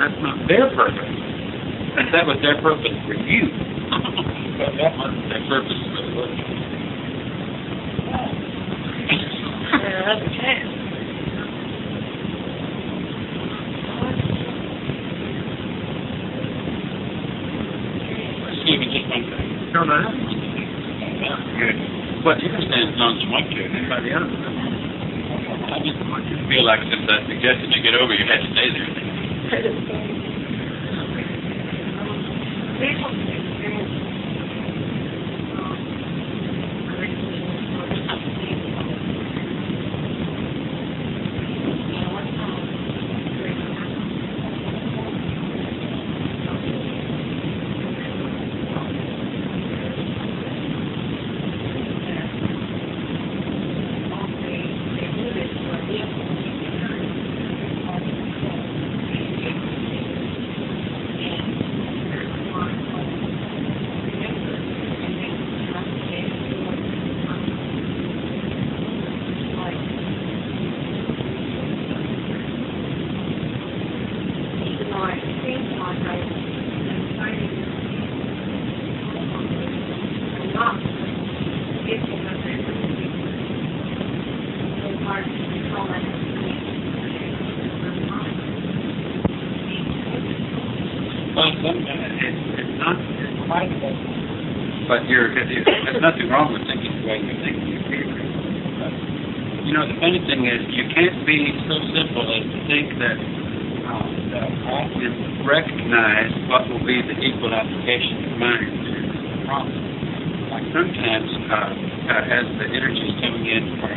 That's not their purpose. That was their purpose for you. But that wasn't their purpose for the world. Another chance. Excuse me, just one thing. No, no. Good. But you can stand as long as you want to, and anybody else. I just feel like since I suggested you get over, you had to stay there. Well, it's not quite, but there's nothing wrong with thinking the way you think you feel. You know, the funny thing is, you can't be so simple as to think that I can recognize what will be the equal application of mind to the problem. Like sometimes, as the energy is coming in for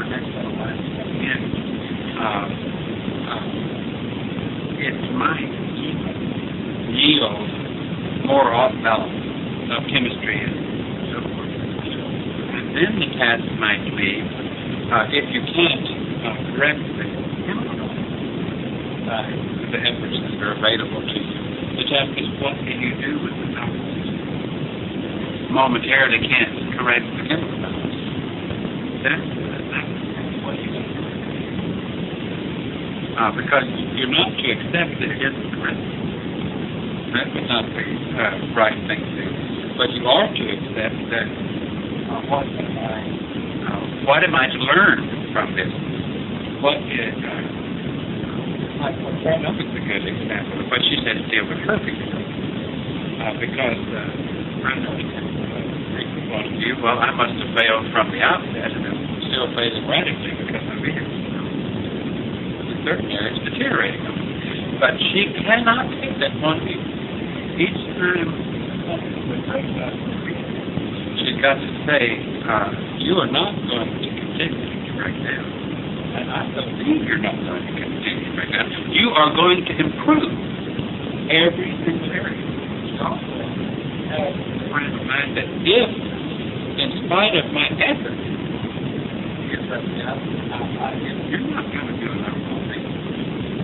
next level coming in, its mind yield more off balance of chemistry and so forth. And then the task might be, if you can't correct the chemical by the efforts that are available to you, the task is what can you do with the balance? Momentarily can't correct the chemical balance. That's what you do. Because you're not to accept that it isn't correct. That would not be the right thing to do. But you are to accept that what am I to learn from this? What is, like what Fran Up is a good example of what she said to deal with her people. Because Fran Up point of view, well, I must have failed from the outset, and I'm still failing radically because I'm here. In certain areas, deteriorating. But she cannot take that point of view. Each time she's got to say, you are not going to continue to break down. And I believe you're not going to continue to break down. You are going to improve every single area. She also has a frame of mind that if, in spite of my effort, you're not going to do enough for me.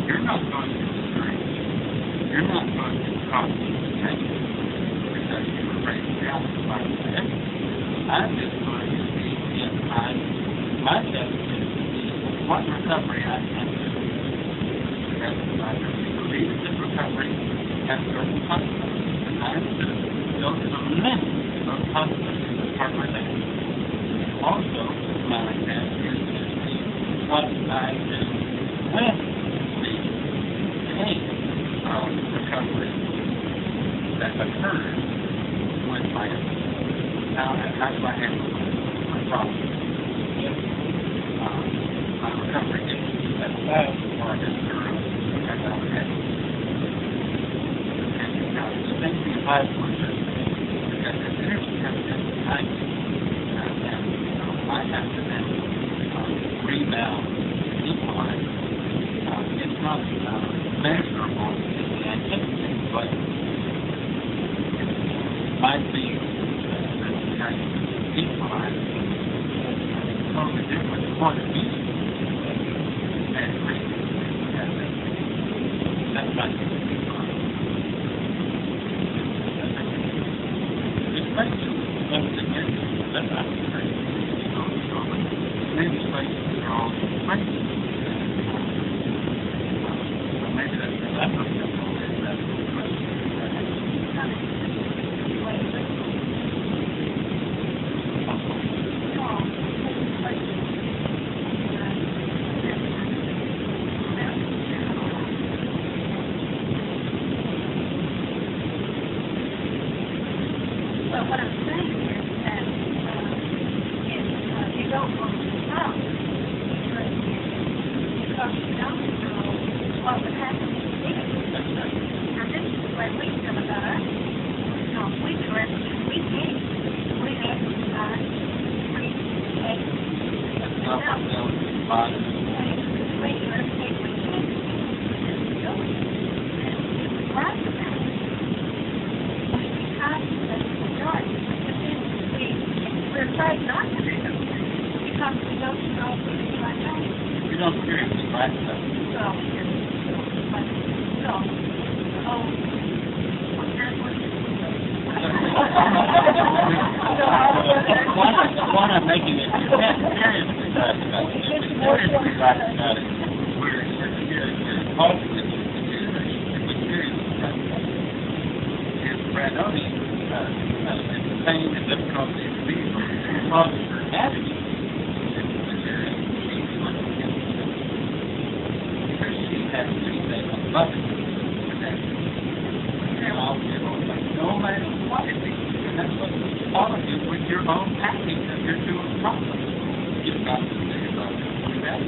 You're not going to discourage. You're not going to cause pain because you were raised down by the effort. I'm just going to be in my definition is what recovery I can do. Because I believe that recovery has certain consequences. And I am built in a limit to those consequences as part of my life. Also, my task is to see what I do with the pain of recovery that occurs with my effort. Now, how do I handle my problem? If my recovery is at best or is thorough, as I would have. And now, the thing to be applied for is because the energy comes in behind me, and I have to then rebound, equalize. It's not measurable in the anticipated, but it might be equalize totally different point of view. That's not this question comes again. That's not crazy. Maybe spaces are all questions. Maybe that's Why not making it seriously about it? Seriously about it. Where you're talking to seriously about it. And Bradoni entertained the difficulty of being officer attitude. Because she had to do that on the bucket. No matter what it is, and that's what all of you with your own package that you're doing properly. You've got to do that.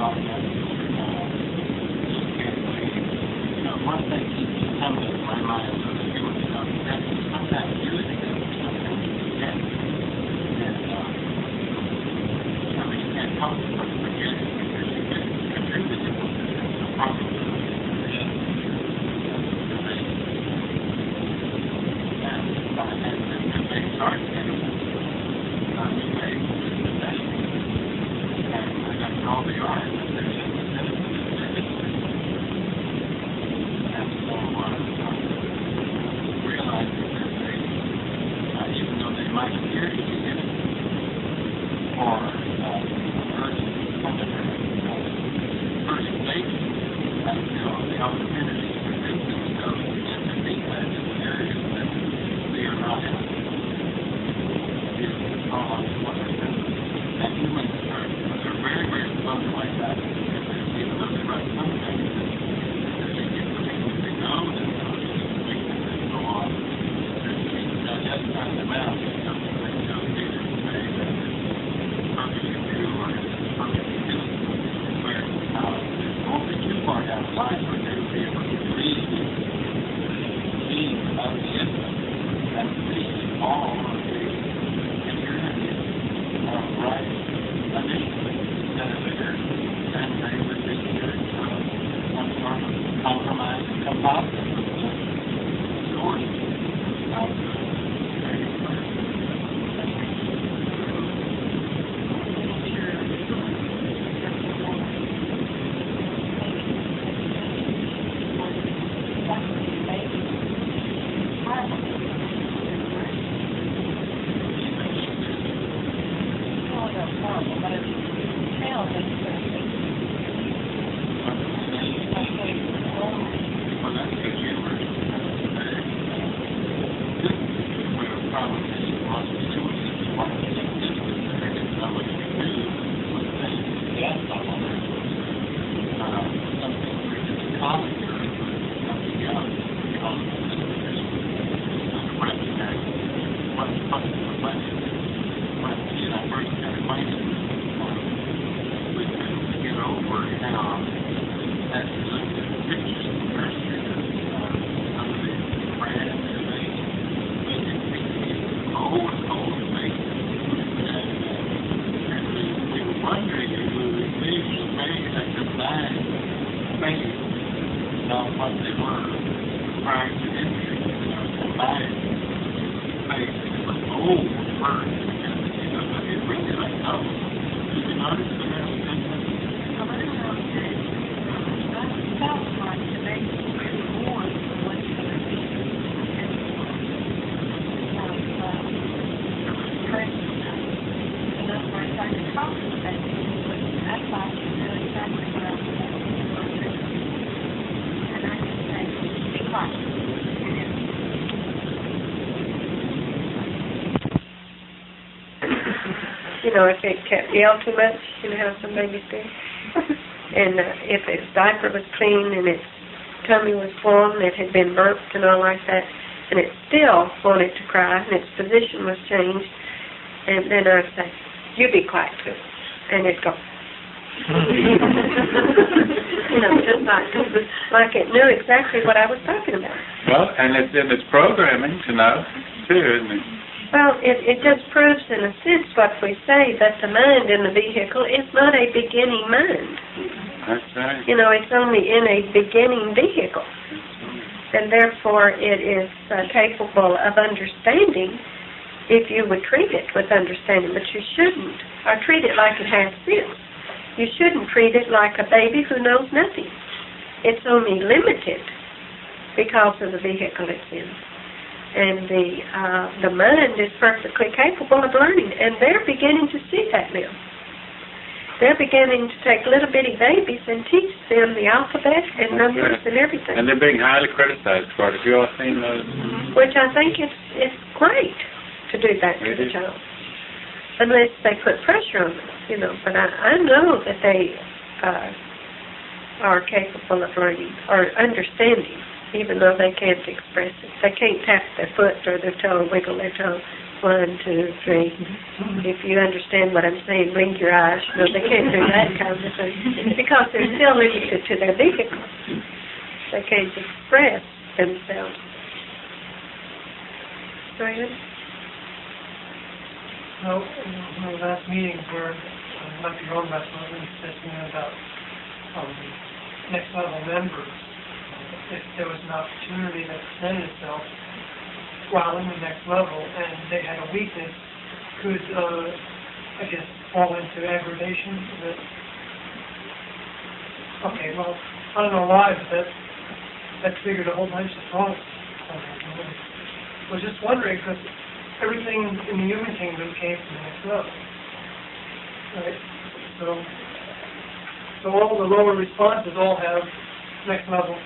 thought that just can't believe. One thing keeps coming to my mind when I'm doing stuff, that's sometimes years ago, sometimes forget. And, you can't help but forget it because you've been contributing to the problem. And they start getting all the art that there's in the citizens of their history. And so realizing that they, even though they might appear to be innocent or first state, the opportunity to prove themselves and to be that in areas that they are not innocent is all wonderful. And humans are very, very close like that. Even though they write some things, they get the things they know, and they go on. That's not the mouth. It's something that either say that it's perfectly true or it's perfectly innocent. Where it won't be too far down the line where they will be able to read the meaning of the innocent and see all of the impurity right initially instead of later, and they would be some sort of compromise and composite with the source of the very first. If it kept yell too much, how some babies do. And if its diaper was clean and its tummy was full and it had been burped and all like that, and it still wanted to cry and its position was changed, and then I'd say, "You be quiet too," and it'd go. Just like it knew exactly what I was talking about. Well, and it's in its programming to know too, isn't it? Well, it just proves in a sense what we say, that the mind in the vehicle is not a beginning mind. That's right. It's only in a beginning vehicle. And therefore it is capable of understanding if you would treat it with understanding. But you shouldn't, or treat it like it has sense. You shouldn't treat it like a baby who knows nothing. It's only limited because of the vehicle it's in. And the mind is perfectly capable of learning, and they're beginning to see that now. They're beginning to take little bitty babies and teach them the alphabet and numbers and everything. And they're being highly criticized for it. Have you all seen those? Which I think it's great to do that to the child, unless they put pressure on them, But I know that they are capable of learning or understanding. even though they can't express it. They can't tap their foot or their toe, wiggle their toe. 1, 2, 3. If you understand what I'm saying, blink your eyes. No, they can't do that kind of thing because they're still limited to their vehicle. They can't express themselves. Go ahead. No, in the last meeting where might be wrong about something discussing about next level members, if there was an opportunity that presented itself while in the next level and they had a weakness, could I guess fall into aggravation. Okay, well, I don't know why, but that triggered a whole bunch of thoughts. I was just wondering, because everything in the human kingdom came from the next level, right? So all the lower responses all have next level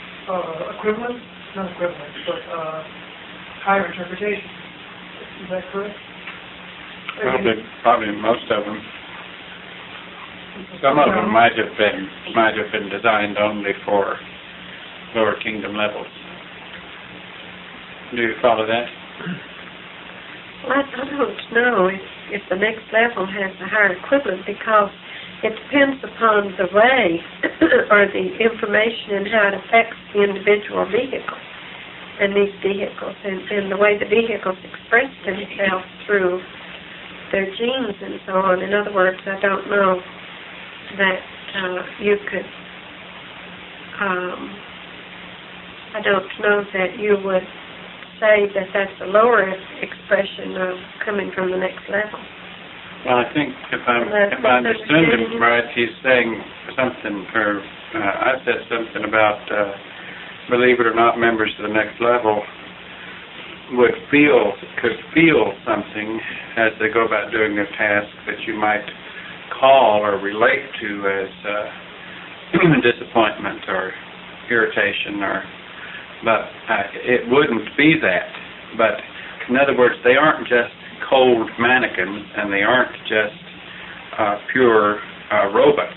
equivalent, not equivalent, but higher interpretation. Is that correct? Probably most of them. Some of them might have been designed only for lower kingdom levels. Do you follow that? Well, I don't know if the next level has a higher equivalent, because it depends upon the way or the information and how it affects the individual vehicle and these vehicles and the way the vehicles express themselves through their genes and so on. In other words, I don't know that you could, I don't know that you would say that that's a lower expression of coming from the next level. Well, I think if I understood him right, he's saying something, or I said something about, believe it or not, members of the next level could feel something as they go about doing their task that you might call or relate to as disappointment or irritation, but it wouldn't be that. But in other words, they aren't just cold mannequins, and they aren't just pure robots.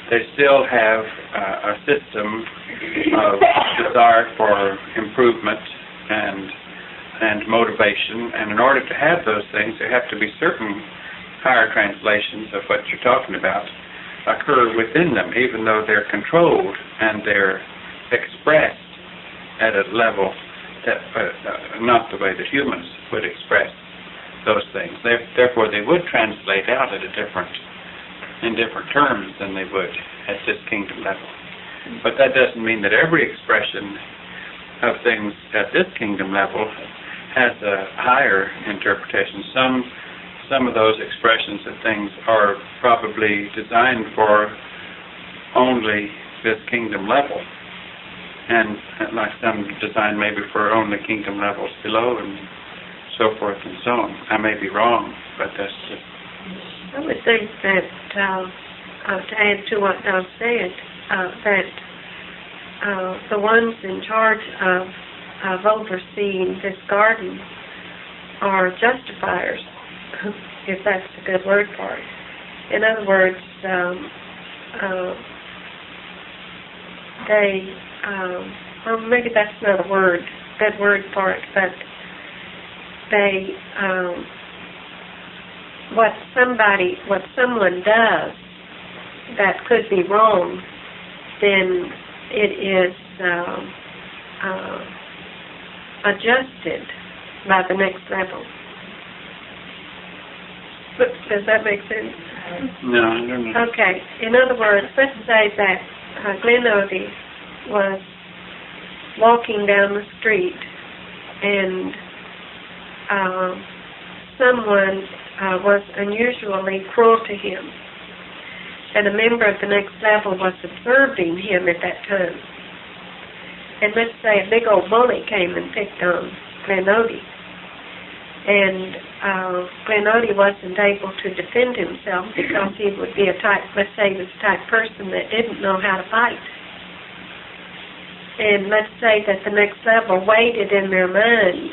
They still have a system of desire for improvement and motivation, and in order to have those things, there have to be certain higher translations of what you're talking about occur within them, even though they're controlled and they're expressed at a level that not the way that humans would express those things. Therefore, they would translate out in different terms than they would at this kingdom level. But that doesn't mean that every expression of things at this kingdom level has a higher interpretation. Some of those expressions of things are probably designed for only this kingdom level, and like some designed maybe for only kingdom levels below, and so forth and so on. I may be wrong, but that's just... I would think that, to add to what Doug said, that the ones in charge of overseeing this garden are justifiers, if that's a good word for it. In other words, they, well, maybe that's not a good word for it, but they, what someone does that could be wrong, then it is adjusted by the next level. Does that make sense? No, I don't know. Okay. In other words, let's say that Glenn Odie was walking down the street and someone was unusually cruel to him, and a member of the next level was observing him at that time. And let's say a big old bully came and picked on Glenn Odie, and Glenn Odie wasn't able to defend himself because he would be let's say he was the type person that didn't know how to fight. And let's say that the next level waited in their mind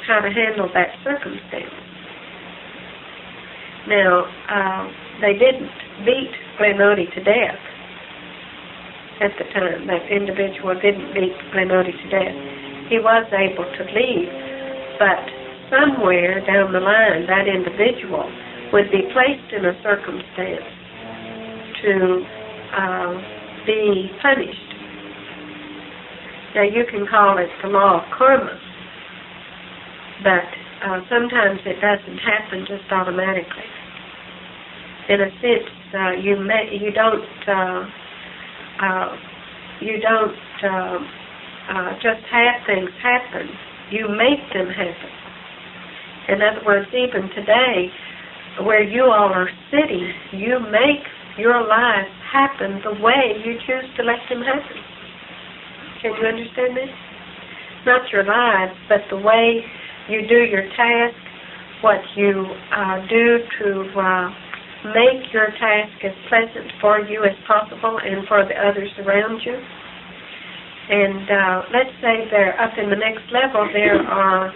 how to handle that circumstance. Now, they didn't beat Glenn Odie to death, at the time. That individual didn't beat Glenody to death. He was able to leave, but somewhere down the line, that individual would be placed in a circumstance to be punished. Now, you can call it the law of karma, but sometimes it doesn't happen just automatically. In a sense, you don't just have things happen. You make them happen. In other words, even today, where you all are sitting, you make your life happen the way you choose to let them happen. Can you understand this? Not your lives, but the way you do your task, what you do to make your task as pleasant for you as possible and for the others around you. And let's say they're up in the next level, there are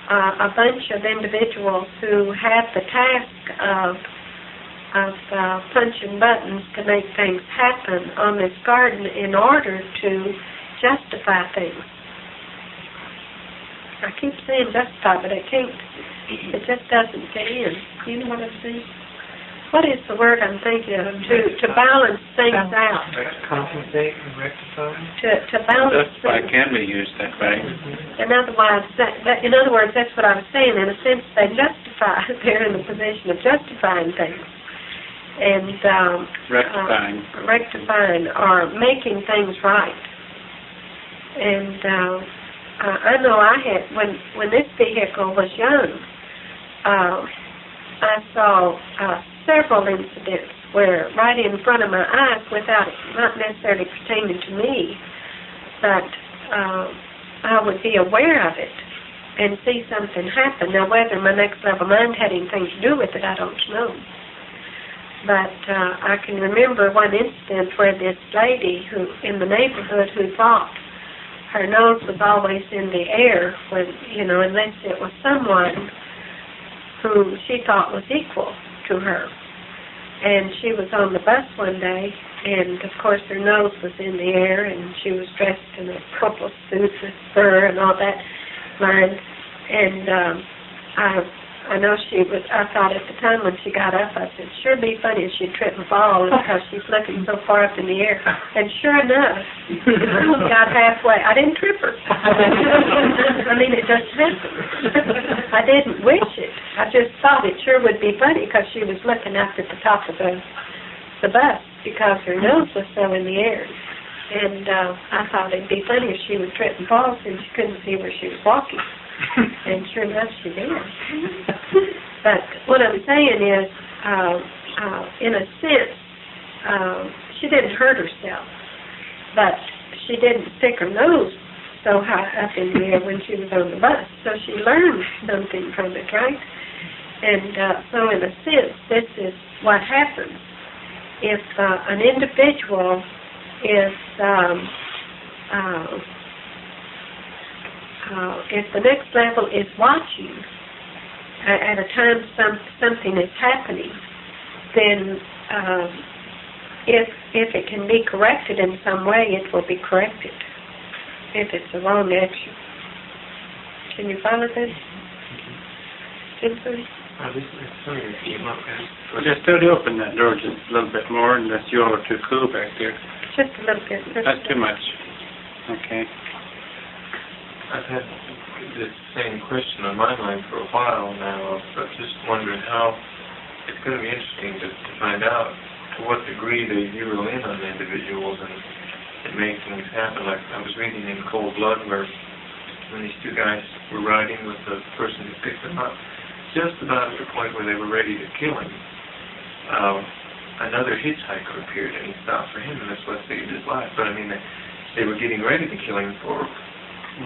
a bunch of individuals who have the task of punching buttons to make things happen on this garden in order to justify things. I keep saying justify, but I can't. It just doesn't fit in. You know what I'm saying? What is the word I'm thinking of? To balance things out. Compensate and rectify. To balance Justify things. can be used that way. In other words, that's what I was saying. In a sense, they justify. They're in the position of justifying things. And rectifying or making things right. And I know I had, when this vehicle was young, I saw several incidents where right in front of my eyes, without it not necessarily pertaining to me, but I would be aware of it and see something happen. Now, whether my next level mind had anything to do with it, I don't know. But I can remember one incident where this lady who in the neighborhood who thought her nose was always in the air when, unless it was someone who she thought was equal to her. And she was on the bus one day, and of course her nose was in the air, and she was dressed in a purple suit with fur and all that line. And I know I thought at the time when she got up, I said, sure be funny if she'd trip and fall because she's looking so far up in the air. And sure enough, got halfway. I didn't trip her. I mean, it just happened. I didn't wish it. I just thought it sure would be funny because she was looking up at the top of the bus because her nose was so in the air. And I thought it'd be funny if she would trip and fall since she couldn't see where she was walking. And sure enough, she did. But what I'm saying is, in a sense, she didn't hurt herself, but she didn't stick her nose so high up in the air when she was on the bus. So she learned something from it, right? And so in a sense, this is what happens. If an individual is if the next level is watching at a time something is happening, then if it can be corrected in some way, it will be corrected. If it's a wrong action. Can you follow this? Simply? Well, just still open that door just a little bit more, unless you all are too cool back there. Just a little bit. That's too much. Okay. I've had this same question on my mind for a while now, but just wondering how it's going to be interesting to find out to what degree they zero in on individuals and make things happen. Like I was reading in Cold Blood where when these two guys were riding with the person who picked them up, just about at the point where they were ready to kill him, another hitchhiker appeared and he stopped for him, and that's what saved his life. But I mean, they were getting ready to kill him for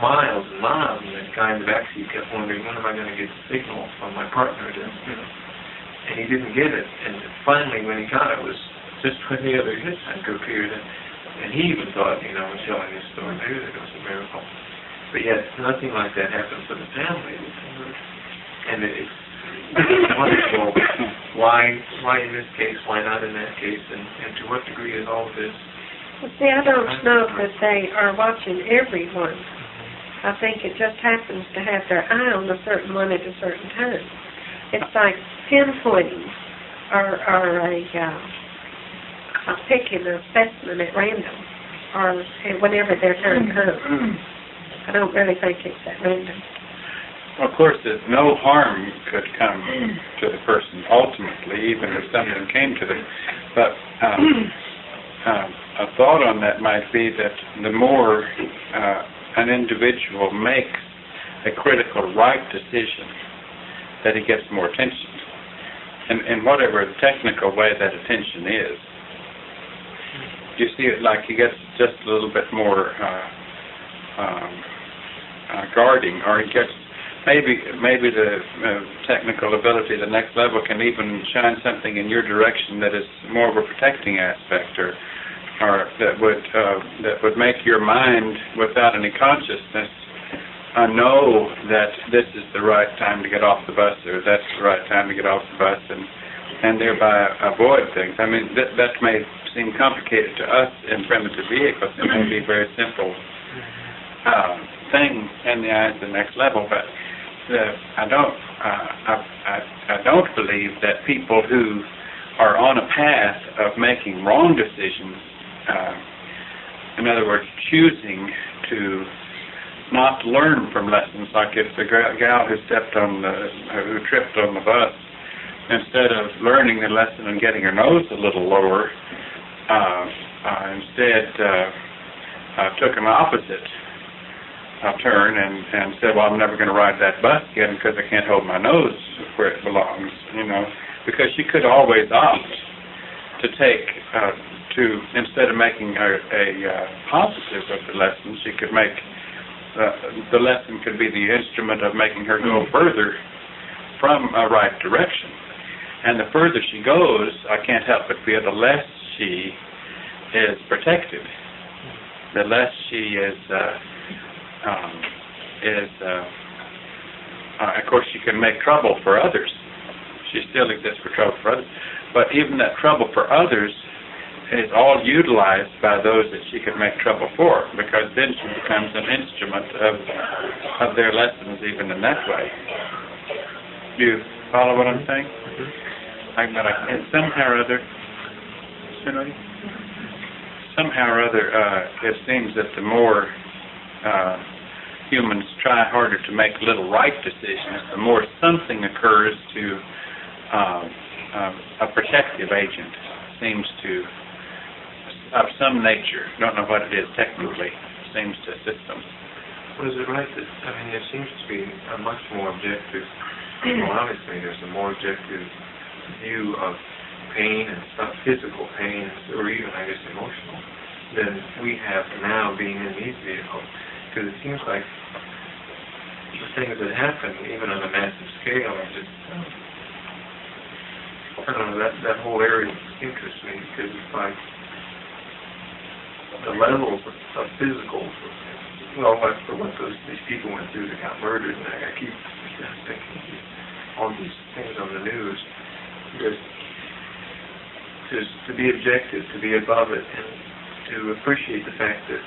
miles and miles, and the guy in the backseat kept wondering, when am I going to get the signal from my partner to, and he didn't get it. And finally, when he got it, was just when the other hitchhiker appeared, and he even thought, in telling his story, maybe that it was a miracle. But yet, nothing like that happened for the family. And it's wonderful. Why in this case? Why not in that case? And to what degree is all of this Well, see, I don't know that they are watching everyone. I think it just happens to have their eye on a certain one at a certain time. It's like pinpointing or picking a specimen at random or whenever their turn comes. I don't really think it's at random. Of course, no harm could come to the person ultimately, even if something came to them. But a thought on that might be that the more an individual makes a critical right decision, that he gets more attention. And in whatever technical way that attention is. You see it like he gets just a little bit more guarding, or he gets maybe the technical ability, the next level, can even shine something in your direction that is more of a protecting aspect, or that would make your mind, without any consciousness, know that this is the right time to get off the bus, or that's the right time to get off the bus, and thereby avoid things. I mean, that may seem complicated to us in primitive vehicles. It may be a very simple thing in the eyes of the next level, but I don't believe that people who are on a path of making wrong decisions, in other words, choosing to not learn from lessons, like if the gal who tripped on the bus, instead of learning the lesson and getting her nose a little lower, instead took an opposite turn and said, well, I'm never going to ride that bus again because I can't hold my nose where it belongs, because she could always opt to take, instead of making a positive of the lesson, she could make, the lesson could be the instrument of making her go further from a right direction. And the further she goes, I can't help but feel the less she is protected, the less she is, of course, she can make trouble for others. She still exists for trouble for others. But even that trouble for others is all utilized by those that she could make trouble for, because then she becomes an instrument of their lessons even in that way. Do you follow what I'm saying? And somehow or other, it seems that the more humans try harder to make little right decisions, the more something occurs to a protective agent seems to, of some nature, don't know what it is technically, seems to assist them. Was it right that, there seems to be a much more objective, well, obviously there's a more objective view of pain and stuff, physical pain, or even, I guess, emotional, than we have now being in these vehicles. Because it seems like the things that happen, even on a massive scale, are just, I don't know, that whole area interests me, because it's like the levels of physical, well, what these people went through that got murdered, and I keep thinking all these things on the news, just to be objective, to be above it, and to appreciate the fact that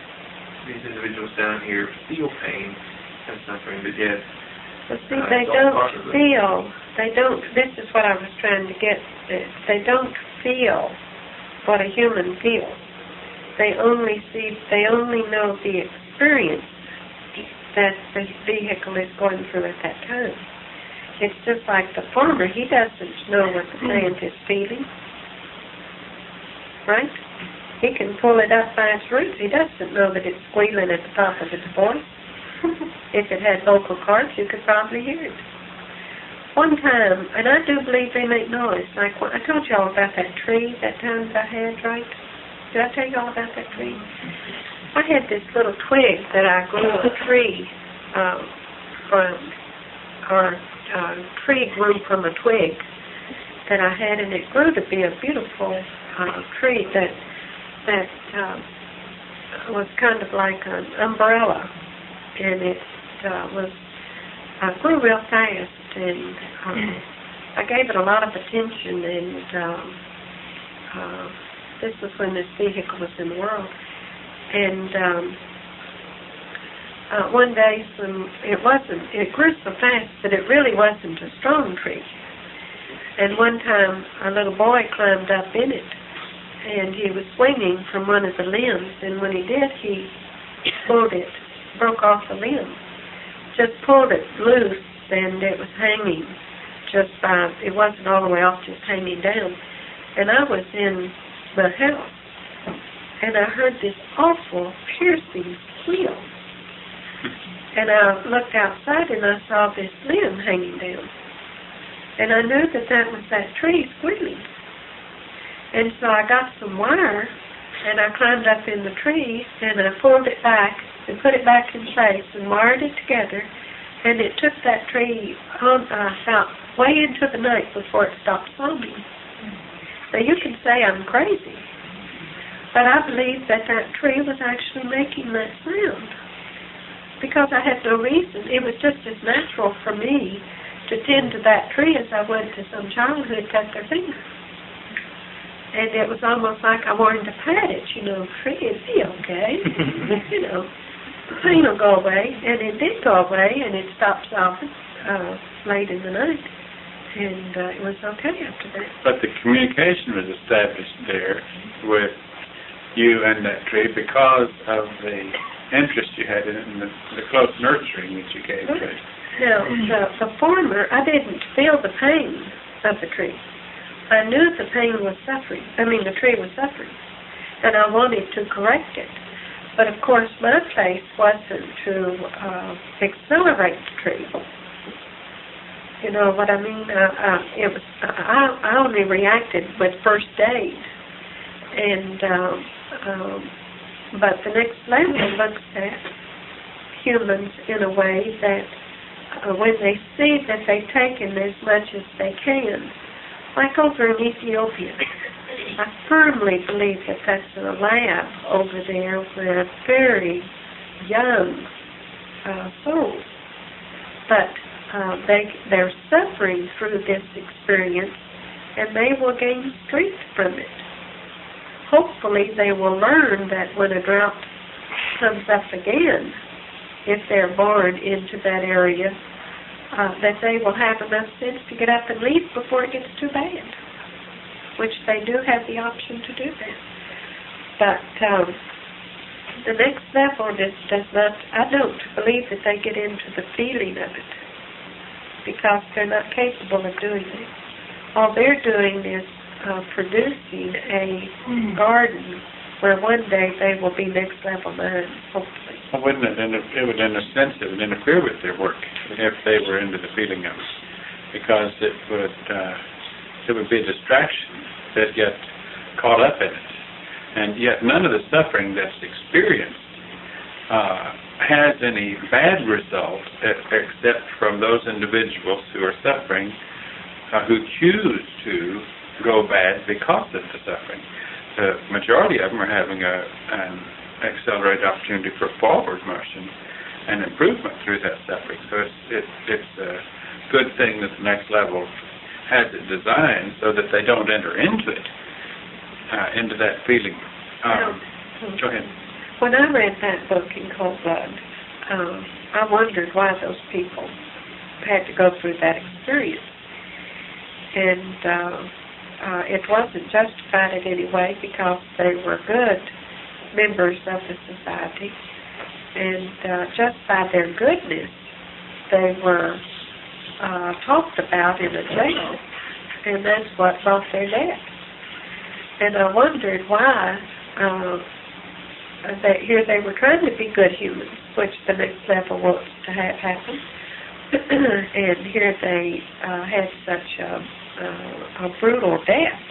these individuals down here feel pain and suffering, but yet see, they don't, this is what I was trying to get at. They don't feel what a human feels. They only know the experience that the vehicle is going through at that time. It's just like the farmer, he doesn't know what the plant is feeling, right? He can pull it up by its roots. He doesn't know that it's squealing at the top of its voice. If it had vocal cords, you could probably hear it. One time, and I do believe they make noise, like when I told you all about that tree that time that I had, right? Did I tell you all about that tree? I had this little twig that I grew a tree from, or tree grew from a twig that I had, and it grew to be a beautiful tree that was kind of like an umbrella, and it grew real fast, and I gave it a lot of attention, and This was when this vehicle was in the world. And one day, it grew so fast that it really wasn't a strong tree. And one time, a little boy climbed up in it, and he was swinging from one of the limbs, and when he did, he pulled it, broke off the limb, just pulled it loose, and it was hanging it wasn't all the way off, just hanging down. And I was in the house, and I heard this awful, piercing squeal. And I looked outside, and I saw this limb hanging down. And I knew that was that tree squealing. And so I got some wire, and I climbed up in the tree, and I pulled it back, and put it back in place, and wired it together, and it took that tree on about way into the night before it stopped sobbing. Now you can say I'm crazy, but I believe that tree was actually making that sound, because I had no reason. It was just as natural for me to tend to that tree as I would to some child who had cut their finger. And it was almost like I wanted to pat it, tree, it'd be okay. The pain will go away, and it did go away, and it stopped sobbing late in the night, and it was okay after that. But the communication was established there with you and that tree because of the interest you had in it and the close nurturing that you gave to it. Now, the former, I didn't feel the pain of the tree. I knew the tree was suffering, and I wanted to correct it. But of course, my place wasn't to accelerate the tree. You know what I mean? I only reacted with first aid, and but the next level looks at humans in a way that when they see that they've taken as much as they can, like over in Ethiopia. I firmly believe that that's in a lab over there with very young souls. But they're suffering through this experience, and they will gain strength from it. Hopefully they will learn that when a drought comes up again, if they're born into that area, that they will have enough sense to get up and leave before it gets too bad, which they do have the option to do that. But the next level does not, I don't believe that they get into the feeling of it, because they're not capable of doing it. All they're doing is producing a garden where one day they will be next level minds, hopefully. Well, wouldn't it? It would, in a sense, it would interfere with their work if they were into the feeling of it, because it would be a distraction that get caught up in it, and yet none of the suffering that's experienced has any bad result except from those individuals who are suffering, who choose to go bad because of the suffering. The majority of them are having an accelerated opportunity for forward motion and improvement through that suffering. So it's a good thing that the next level has it designed so that they don't enter into it, into that feeling. Go ahead. When I read that book in Cold Blood, I wondered why those people had to go through that experience. And it wasn't justified in any way, because they were good members of the society, and just by their goodness, they were talked about in a jail, and that's what brought their death. And I wondered why that here they were trying to be good humans, which the next level wants to have happen, and here they had such a brutal death,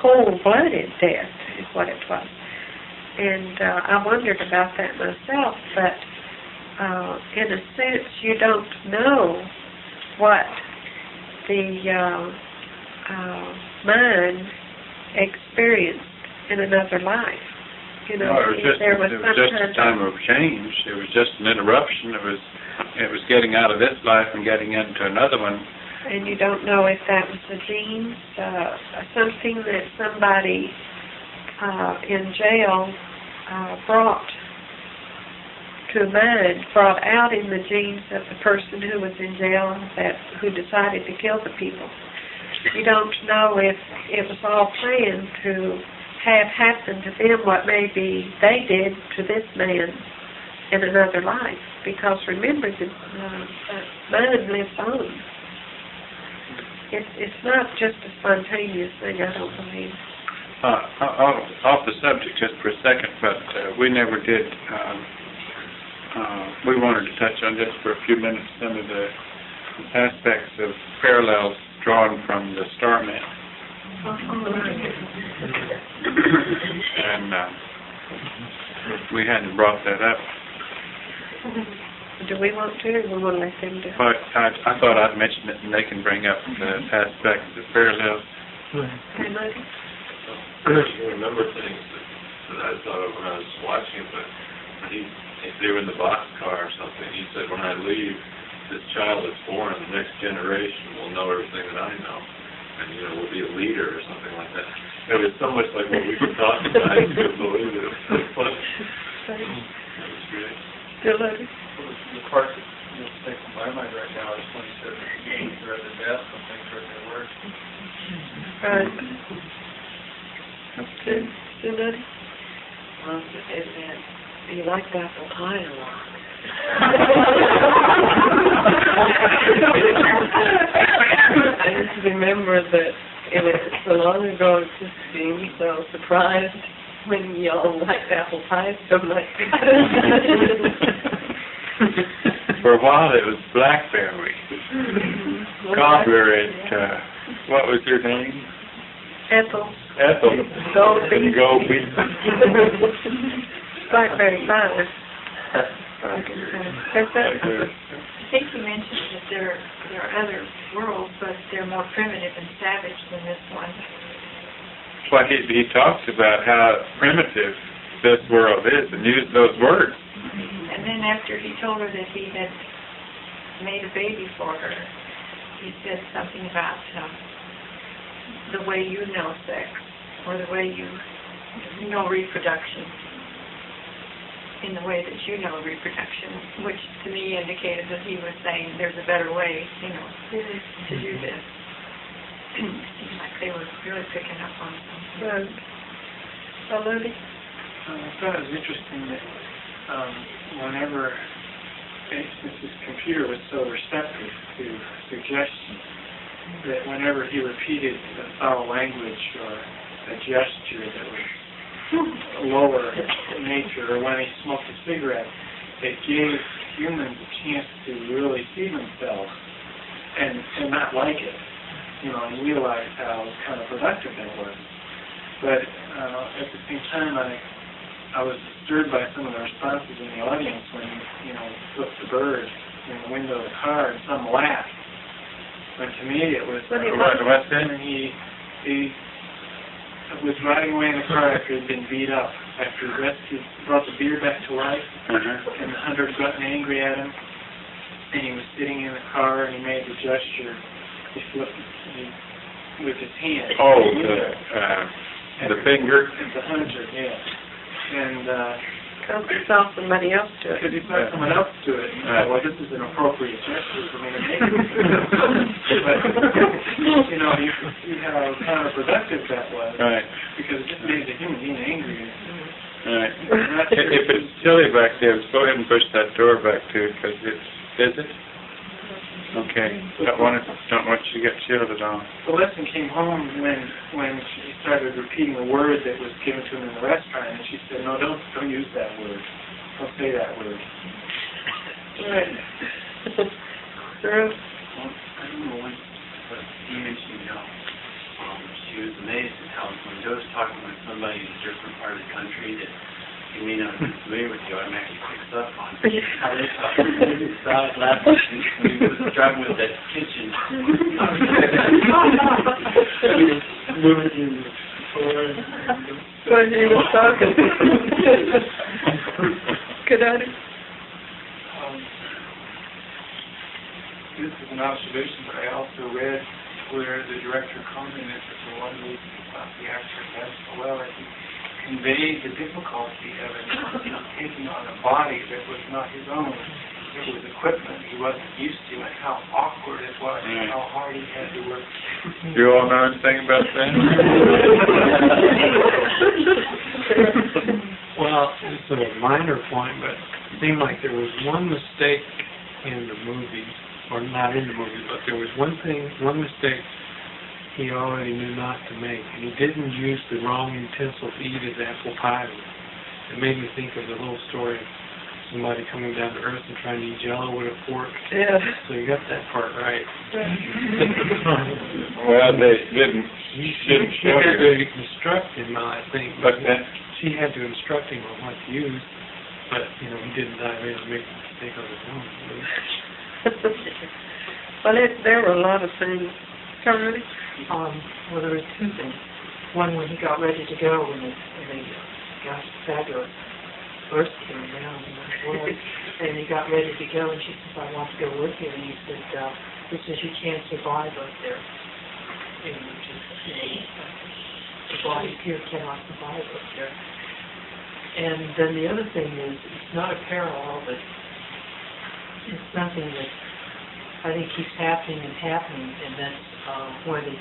cold-blooded death is what it was. And I wondered about that myself, but in a sense you don't know what the mind experienced in another life. You know, it was just a time of change. It was just an interruption. It was getting out of this life and getting into another one And you don't know if that was a gene, something that somebody in jail brought out in the genes of the person who was in jail who decided to kill the people. You don't know if it was all planned to have happened to them what maybe they did to this man in another life. Because remember, the mind lives on. It's not just a spontaneous thing, I don't believe. Off the subject just for a second, but we never did. We wanted to touch on just for a few minutes some of the aspects of parallels drawn from the Starman. And we hadn't brought that up. Do we want to, or do we want to let them do it? But I thought I'd mention it, and they can bring up the aspects of parallels. Okay, Mike? You remember things that I thought of when I was watching it, but if they were in the boxcar or something, he said, when I leave, this child that's born, the next generation will know everything that I know. And, will be a leader or something like that. It was so much like what we were talking about. I couldn't believe it. It was so funny. That was great. Still loaded? The part that's sticking in my mind right now is when he said things are at their best and things are at their worst. Right. Still loaded? Well, is that you like apple pie a lot? I just remember that it was so long ago, it just seemed so surprised when y'all liked apple pie so much. For a while it was blackberry. Cobbler at, what was her name? Ethel. Goldby. Blackberry fine. I think you mentioned that there are other worlds, but they're more primitive and savage than this one. Well, he talks about how primitive this world is and used those words. And then after he told her that he had made a baby for her, he said something about the way you know sex, or the way you know reproduction, in the way that you know reproduction, which to me indicated that he was saying there's a better way, to do this. It seemed like they were really picking up on something. Right. Ludi? I thought it was interesting that whenever, since his computer was so receptive to suggestions, that whenever he repeated a foul language or a gesture that was lower in nature, or when he smoked a cigarette, it gave humans a chance to really see themselves and not like it, and realize how kind of productive that was. But at the same time, I was disturbed by some of the responses in the audience when he, flipped the bird in the window of the car and some laughed. But to me, it was What's that? and he was riding away in the car after he'd been beat up, after he brought the beer back to life, and the hunter had gotten angry at him, and he was sitting in the car, and he made the gesture, he flipped with his hand. Oh, the finger? The hunter, yeah. And Because he saw somebody else do it. because he saw someone else do it, and he thought, well, this is an appropriate gesture for me to make. But, you can see how counterproductive that was. Right. Because it just made the human being angry. Right. If it's chilly back there, go ahead and push that door back too, because is it? Okay. Don't want you to get chilled at all. The lesson came home when she started repeating the word that was given to him in the restaurant, and she said, no, don't use that word. Don't say that word. Right. I Drew? don't know when, but he mentioned she was amazed at how when Joe's talking with somebody in a different part of the country that he may not be familiar with, you automatically picks up on how they talk. He started laughing when he was driving with that kitchen. When he was talking. Good on him. this is an observation, but I also read where the director commented that the one reason the actor has so well that he conveyed the difficulty of taking on a body that was not his own. It was equipment he wasn't used to, and how awkward it was, and how hard he had to work. You all know anything about that? Well, it's a minor point, but it seemed like there was one mistake in the movie, or not in the movie, but there was one mistake he already knew not to make, and he didn't use the wrong utensil to eat his apple pie with. It made me think of the whole story of somebody coming down to earth and trying to eat Jell-O with a fork. Yeah. So you got that part right. Well, they didn't She show had you. to instruct him, I think, But then, she had to instruct him on what to use, but, he didn't dive in and make a mistake on his own. Well, there were a lot of things. Charlie? Well, there were two things. One, when he got ready to go, when the gosh, fabulous first came down, and he got ready to go, and she said, I want to go with you. And he said, you can't survive up there. The body here cannot survive up there. And then the other thing is, it's not a parallel, but it's something that I think keeps happening, and that's when he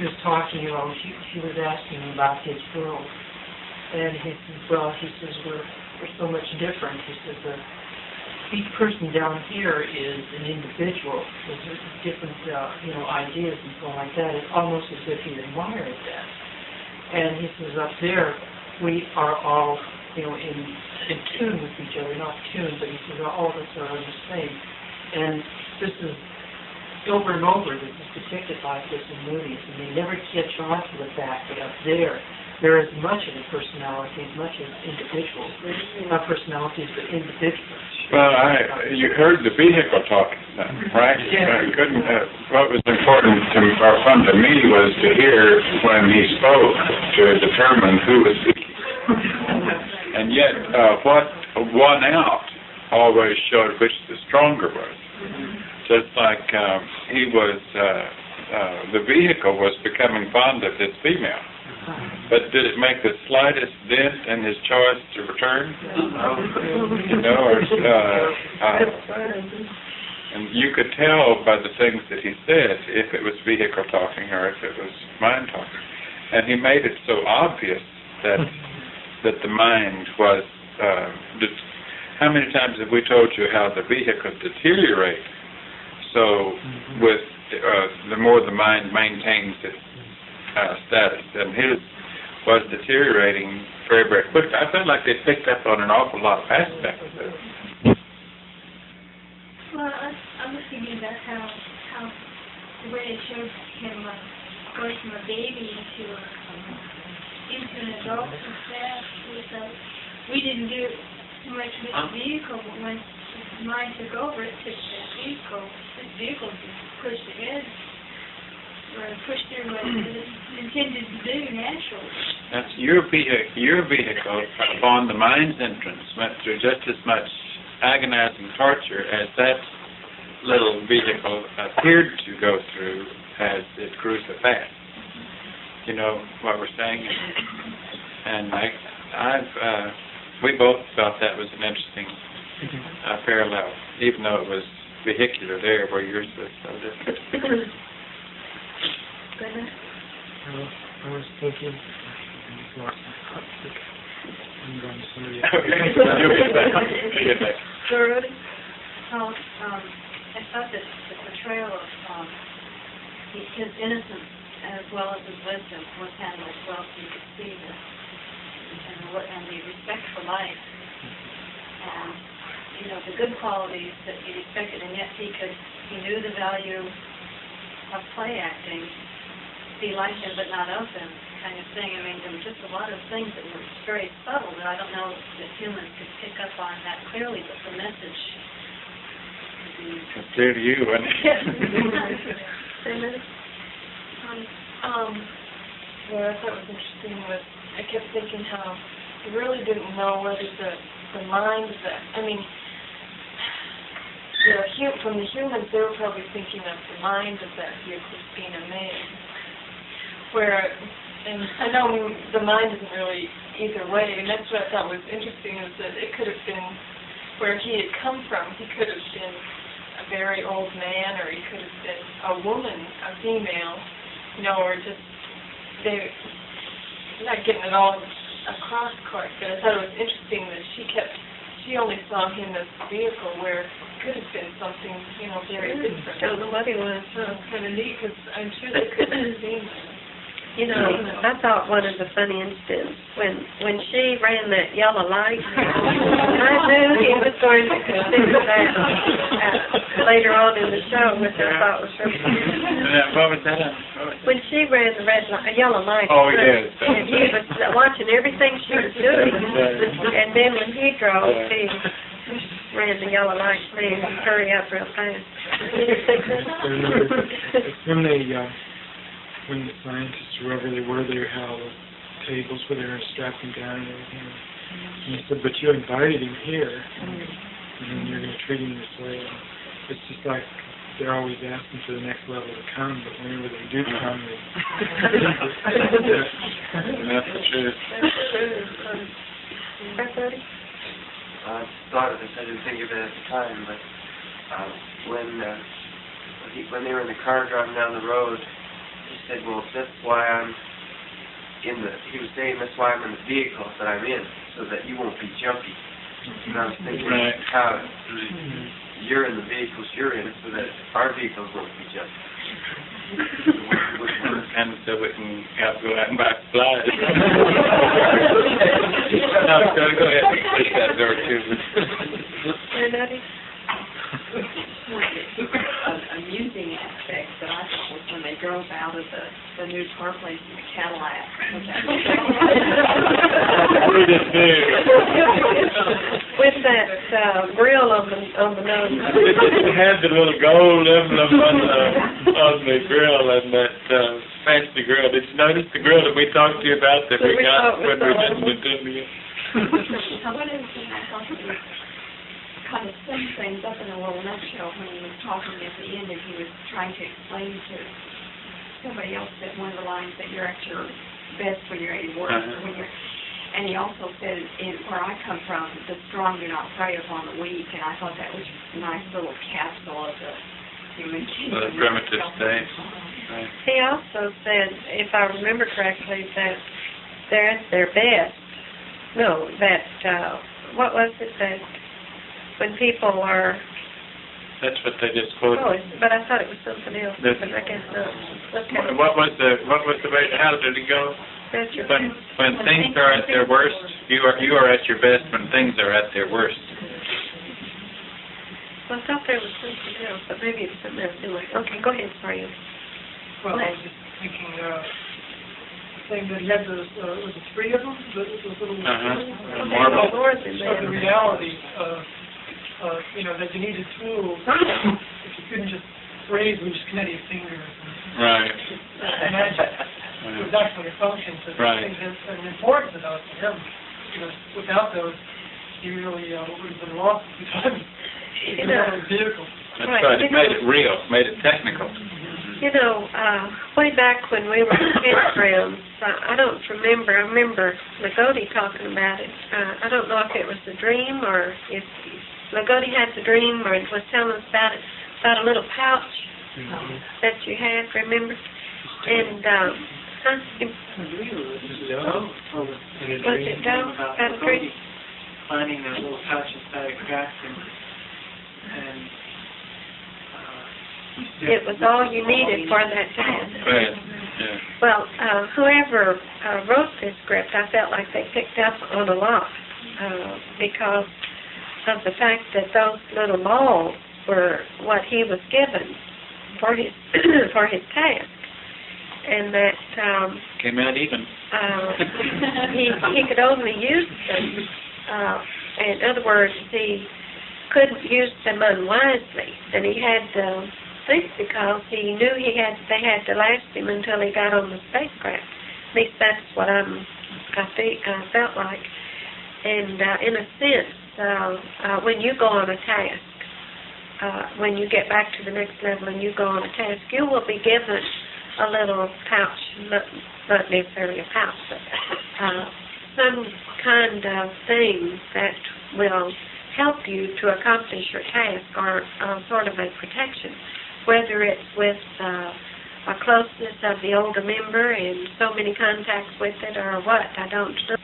was talking, she was asking him about his world. And he says, we're so much different. He says, each person down here is an individual with different, ideas and so on like that. It's almost as if he admired that. And he says, up there, we are all, in tune with each other, not tuned, but he says, all of us are the same. And this is over and over, this is depicted like this in movies, and they never catch on to the fact that up there is much of a personality, as much as individuals. Not personalities, but individuals. well, you heard the vehicle talking, right? Yeah. What was important or fun to me was to hear when he spoke to determine who was speaking. And yet, what won out always showed which the stronger was. Just like he was, the vehicle was becoming fond of his female. But did it make the slightest dent in his choice to return? And you could tell by the things that he said if it was vehicle talking or if it was mind talking. And he made it so obvious that the mind was. How many times have we told you how the vehicle deteriorates? So with the more the mind maintains its status, and his was deteriorating very, very quickly. I felt like they picked up on an awful lot of aspects of it. Well, I'm looking at that how the way it shows him going from a baby into an adult so fast. We didn't do too much with the vehicle, but when his mind took over, it took that vehicle. This vehicle just pushed ahead, or pushed through what it was intended to do naturally. That's your vehicle upon the mind's entrance went through just as much agonizing torture as that little vehicle appeared to go through as it grew so fast. You know what we're saying? And we both felt that was an interesting parallel, even though it was vehicular there where yours was so different. I was thinking, I'm going to see you. I thought that the portrayal of his innocence as well as his wisdom was handled well, so you could see and the respect for life and the good qualities that he respected, and yet he knew the value of play acting, be like him but not of him kind of thing. I mean, there were just a lot of things that were very subtle that I don't know that humans could pick up on that clearly, but the message It's clear to you, wasn't it? What I thought was interesting was I kept thinking how he really didn't know whether the mind, from the humans, they were probably thinking of the mind of that vehicle being a man. And I know the mind isn't really either way, and that's what I thought was interesting, is that it could have been where he had come from. He could have been a very old man, or he could have been a woman, a female, or just, they're not getting it all across quite, but I thought it was interesting that she only saw him as a vehicle where it could have been something, very different. Don't know what he was. So it's kind of neat, because I'm sure they couldn't have seen that. I thought one of the funny incidents, when she ran that yellow light, I knew he was going to consider that later on in the show, which I thought was really What was that? when she ran the yellow light. Oh, yes. And he was watching everything she was doing. And then when he drove, he ran the yellow light, please hurry up real fast. When the scientists, whoever they were, they had all the tables where they were strapping down and everything. And he said, but you invited him here, and then you're going to treat him this way. And it's just like they're always asking for the next level to come, but whenever they do come, they... That's the truth. I thought of this, I didn't think of it at the time, but when they were in the car driving down the road, he said, well, that's why he was saying that's why I'm in the vehicle that I'm in, so that you won't be jumpy. And I was thinking how you're in the vehicles you're in, so that our vehicles won't be jumpy. And so we can go out and buy supplies. No, go ahead. Push that door too. Amusing aspect that I thought was when they drove out of the new car place in the Cadillac. With that grill on the nose. It had the little gold emblem on the grill and that fancy grill. Did you notice the grill that we talked to you about that we got when we visited India? One of the things I thought was kind of sum things up in a little nutshell when he was talking at the end, and he was trying to explain to somebody else that one of the lines that you're at your best when you're at your worst, or when you're, and he also said, where I come from, the strong do not prey upon the weak, and I thought that was a nice little capsule of the human The primitive state. Right. He also said, if I remember correctly, that they're at their best. No, that, what was it that when people are... That's what they just quoted. Oh, but I thought it was something else, but I guess not. What was the way, how did it go? When things are at their worst, you are at your best when things are at their worst. Well, I thought there was something else, but maybe it's something else anyway. Okay, go ahead, sorry. Well, I was just thinking, saying that he had those, was it three of them? Those little... Marble. Of the reality of, that you needed tools. If you couldn't just raise them, just connect your fingers. Right. Imagine. It was actually a function to things and important to those to him. Without those, he really would have been lost sometimes. Vehicle. That's right. It made it real, made it technical. Way back when we were campgrounds, I don't remember. I remember Lagodi talking about it. I don't know if it was a dream or if Lagodi had the dream or was telling us about it, about a little pouch that you had, remember? And, was it Doe? About a dream? Finding that little pouch inside a crack and it was all you needed for that task. Right. Yeah. Well, whoever wrote this script, I felt like they picked up on a lot because of the fact that those little balls were what he was given for his for his task, and that came out even. He could only use them. In other words, he couldn't use them unwisely, and he had to think because he knew they had to last him until he got on the spacecraft. At least that's what I felt like. And in a sense, when you go on a task, when you get back to the next level and you go on a task, you will be given a little pouch, not necessarily a pouch, but some kind of thing that will help you to accomplish your task, or sort of a protection, whether it's with a closeness of the older member and so many contacts with it or what, I don't know.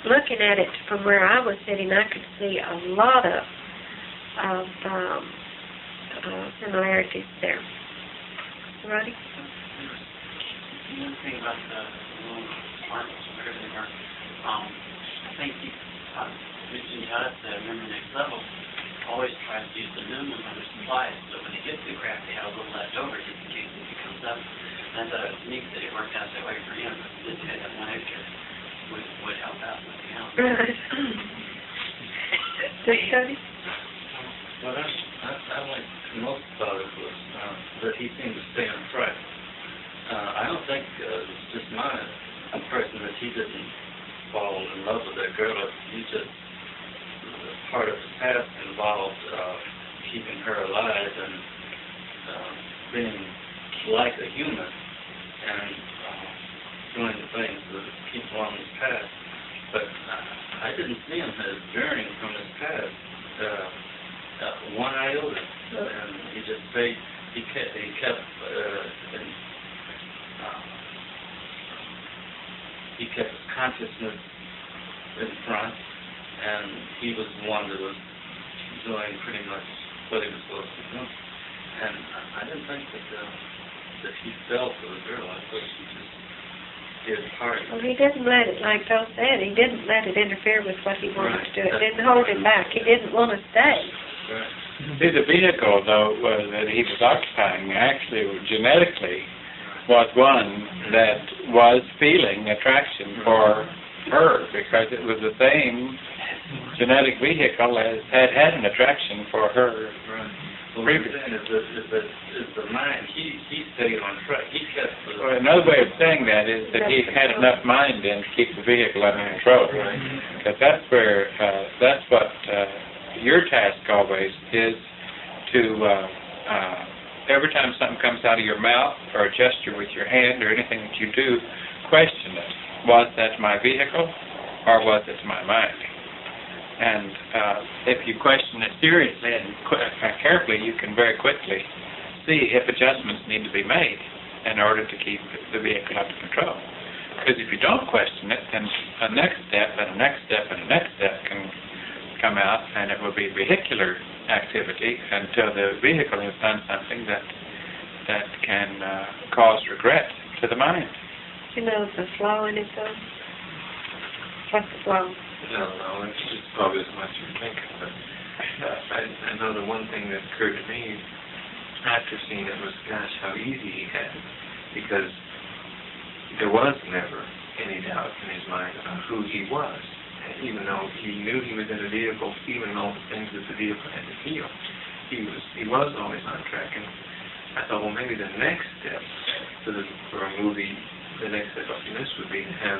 Looking at it from where I was sitting, I could see a lot of similarities there. Roddy? One thing about the little smartness of everything, I think you mentioned how it's Remember Next Level always tries to use the minimum of the supplies, so when they get to the craft, they have a little left over just in case it comes up. And I thought it was neat that it worked out that way for him, but this had that one extra would help out something else. Right. Cody? Well, I like most about it was that he seemed to stay on track. I don't think it's just my impression that he didn't fall in love with that girl. He just, part of his past involved keeping her alive and being like a human and doing the things that keep along his past. But I didn't see him as journeying from his past one iota, and he just stayed. He kept his consciousness in front, and he was the one that was doing pretty much what he was supposed to do. And I didn't think that he fell for the girl. I thought she just did part. Well, he didn't let it, like Bill said, he didn't let it interfere with what he wanted to do. It didn't hold him back. He didn't want to stay. Right. See, the vehicle, though, that he was occupying actually genetically was one that was feeling attraction for her, because it was the same genetic vehicle as had an attraction for her. Right. Well, what I'm saying is the mind, he stayed on track. He kept the... Well, another way of saying that is that he had enough mind in to keep the vehicle under control. Because that's where, that's what your task always is, to every time something comes out of your mouth or a gesture with your hand or anything that you do, question it. Was that my vehicle or was it my mind? And if you question it seriously and carefully, you can very quickly see if adjustments need to be made in order to keep the vehicle under control. Because if you don't question it, then a next step and a next step and a next step can come out, and it will be vehicular activity until the vehicle has done something that can cause regret to the mind. You know the flaw in it, though? What's the flaw? No, it's probably as much as you're thinking. But I know the one thing that occurred to me after seeing it was, gosh, how easy he had it. Because there was never any doubt in his mind about who he was. And even though he knew he was in a vehicle, feeling all the things that the vehicle had to feel, he was always on track. And I thought, well, maybe the next step for a movie, the next step up from this would be to have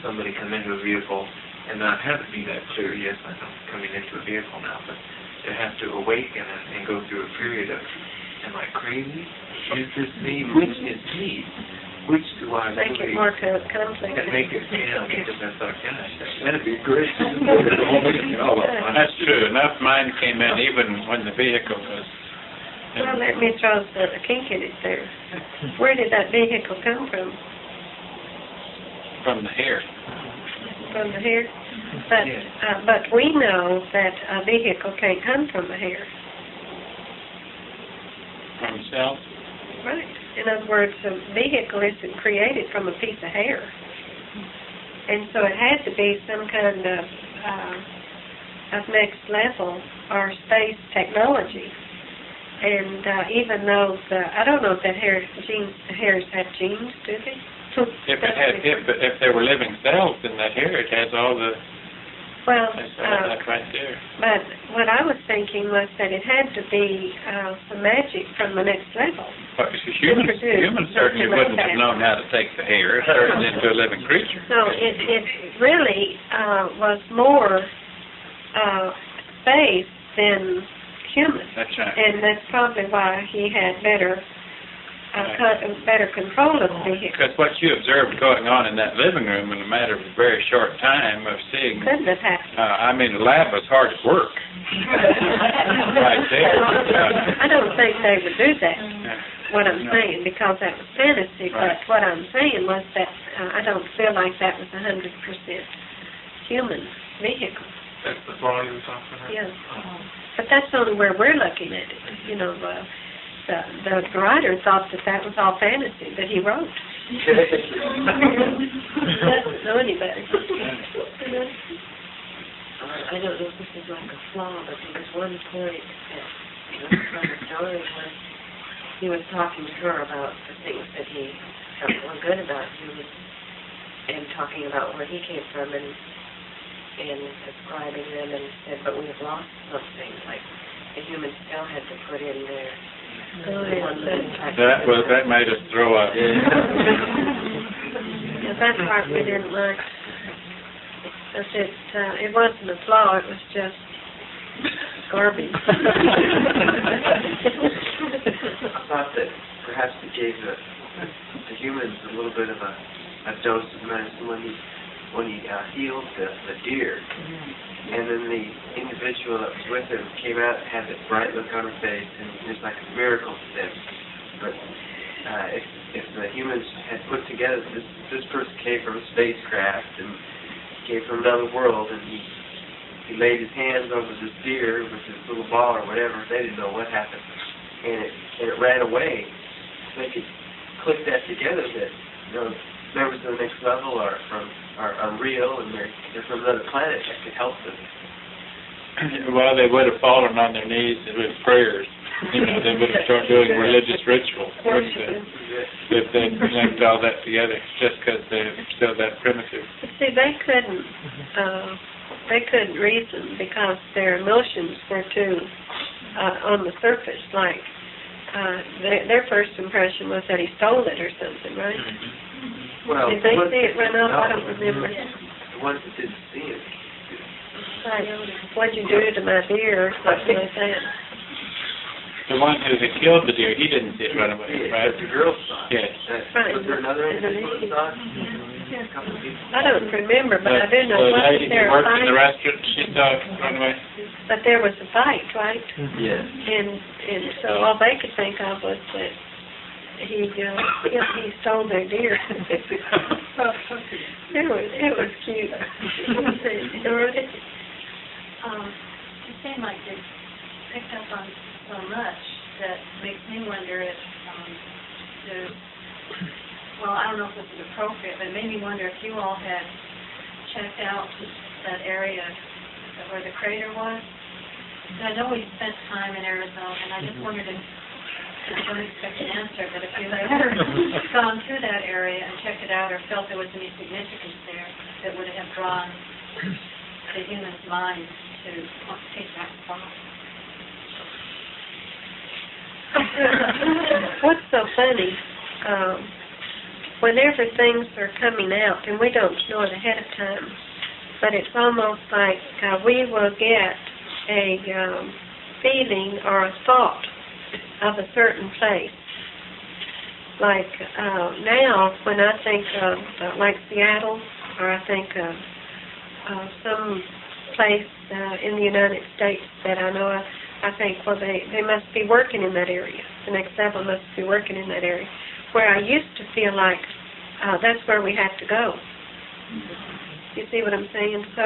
somebody come into a vehicle and not have it be that clear. Yes, I know I'm coming into a vehicle now, but to have to awaken and go through a period of, am I crazy? Is this me? Which is me? Which do I make it more complicated? Make it, because I thought, gosh, that'd be great. That's true. Enough mind came in even when the vehicle was... Well, let me throw a kink in it there. Where did that vehicle come from? From the hair. From the hair? But we know that a vehicle can't come from the hair. From cells? Right. In other words, a vehicle isn't created from a piece of hair. And so it had to be some kind of next level or space technology. And even though I don't know if that hairs have genes, do they? If there were living cells in that hair, it has all the... Well, that right there. But what I was thinking was that it had to be some magic from the next level. Well, humans certainly wouldn't have known how to take the hair and turn it into a living creature. No, it really was more space than humans. That's right. And that's probably why he had better better control of the vehicle. Because what you observed going on in that living room in a matter of a very short time of seeing, Couldn't have happened. I mean, the lab was hard at work. Right there. I don't think they would do that, what I'm saying, because that was fantasy, Right. but what I'm saying was that I don't feel like that was 100% human vehicle. That's the flaw you were talking about? Yeah. But that's only where we're looking at it. You know, the writer thought that that was all fantasy that he wrote. Doesn't know any better. I don't know if this is like a flaw, but there was one point from the story when he was talking to her about the things that he felt were good about humans and talking about where he came from and describing them and said, but we have lost something, like the humans still had to put in there. That made us throw up. Yeah, that part we didn't like. But it wasn't a flaw, it was just garbage. I thought that perhaps it gave the humans a little bit of a dose of medicine when he healed the deer. And then the individual that was with him came out and had this bright look on her face, and it was like a miracle to them. But if the humans had put together, this person came from a spacecraft and came from another world, and he laid his hands over this deer with his little ball or whatever, they didn't know what happened. And it ran away. They could click that together that, you know, members of the next level are real, and they're from another planet that could help them. Well, they would have fallen on their knees with prayers. You know, they would have started doing religious rituals, wouldn't they? If they linked all that together, just because they're still that primitive. See, they couldn't reason because their emotions were too on the surface. Like their first impression was that he stole it or something, right? Well, did they see it run off? I don't remember. The ones that didn't see it. Like, what'd you do to my deer or something like that? The one who had killed the deer, he didn't see it run away, right? The girl saw it. Yes. Right. Was there another individual that saw it? I don't remember, but I do know The wasn't lady there who a worked in the fight? restaurant, she saw it run away. But there was a fight, right? Yes. And so all they could think of was that he stole their deer. It was cute. It seemed like they picked up on so much that makes me wonder if well, I don't know if this is appropriate, but it made me wonder if you all had checked out that area where the crater was. And I know we spent time in Arizona, and I just wondered if, I don't expect an answer, but if you had ever gone through that area and checked it out or felt there was any significance there that would have drawn the human's mind to take that spot. What's so funny, whenever things are coming out, and we don't know it ahead of time, but it's almost like we will get a feeling or a thought of a certain place. Like now, when I think of like Seattle, or I think of some place in the United States that I know of, I think, well, they must be working in that area. The next level must be working in that area. Where I used to feel like that's where we have to go. You see what I'm saying? So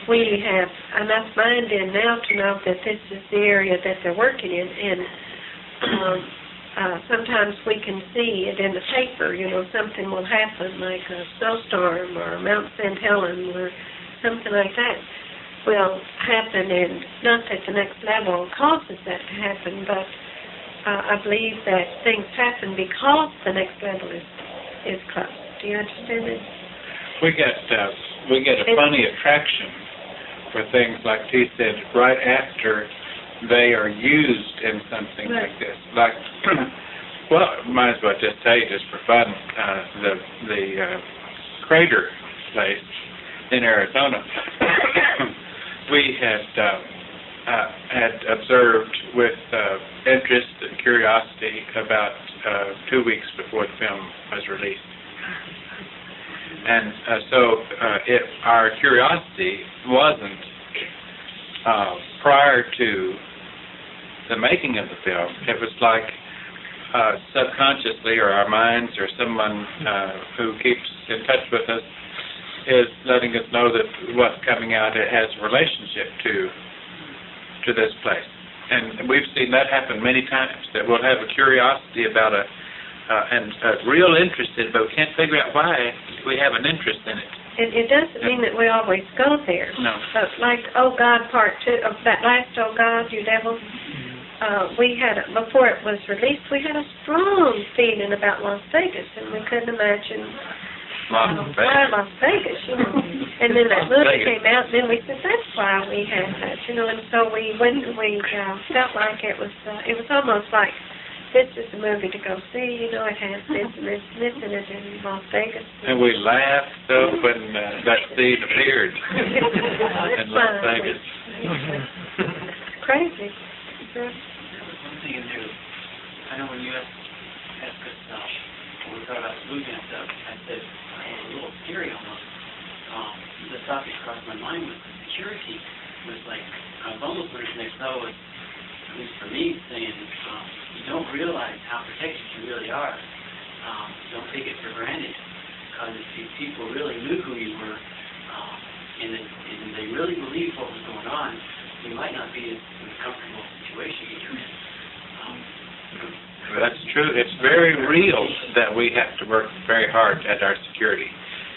we have enough mind in now to know that this is the area that they're working in, and sometimes we can see it in the paper. You know, something will happen, like a snowstorm or Mount St. Helens or something like that will happen, and not that the next level causes that to happen, but I believe that things happen because the next level is close. Do you understand it? We get a funny attraction for things like T said right after they are used in something Right. like this. Like, well, might as well just tell you just for fun, the crater place in Arizona. We had had observed with interest and curiosity about 2 weeks before the film was released. And so if our curiosity wasn't prior to the making of the film, it was like subconsciously, or our minds, or someone who keeps in touch with us is letting us know that what's coming out, it has a relationship to this place. And we've seen that happen many times, that we'll have a curiosity about and a real interest in it, but we can't figure out why we have an interest in it. It doesn't mean that we always go there. No. Like Oh God Part 2, that last Oh God, You Devil, we had, before it was released, we had a strong feeling about Las Vegas, and we couldn't imagine why Las Vegas, you know. And then that movie came out, and then we said, that's why we had that, you know. And so we felt like it was almost like, this is a movie to go see, you know, it has this and this and this in it in Las Vegas. And we laughed though when that scene appeared in Las Vegas. Crazy. One thing in there, I know when you asked us when we thought about the movie and stuff, I said, it was a little scary almost. The thought that crossed my mind was the security. Was like, I was almost wondering next level was, at least for me, saying, you don't realize how protected you really are. Don't take it for granted. Because if these people really knew who you were, and they really believed what was going on, you might not be in a comfortable situation you're in. That's true. It's very real that we have to work very hard at our security.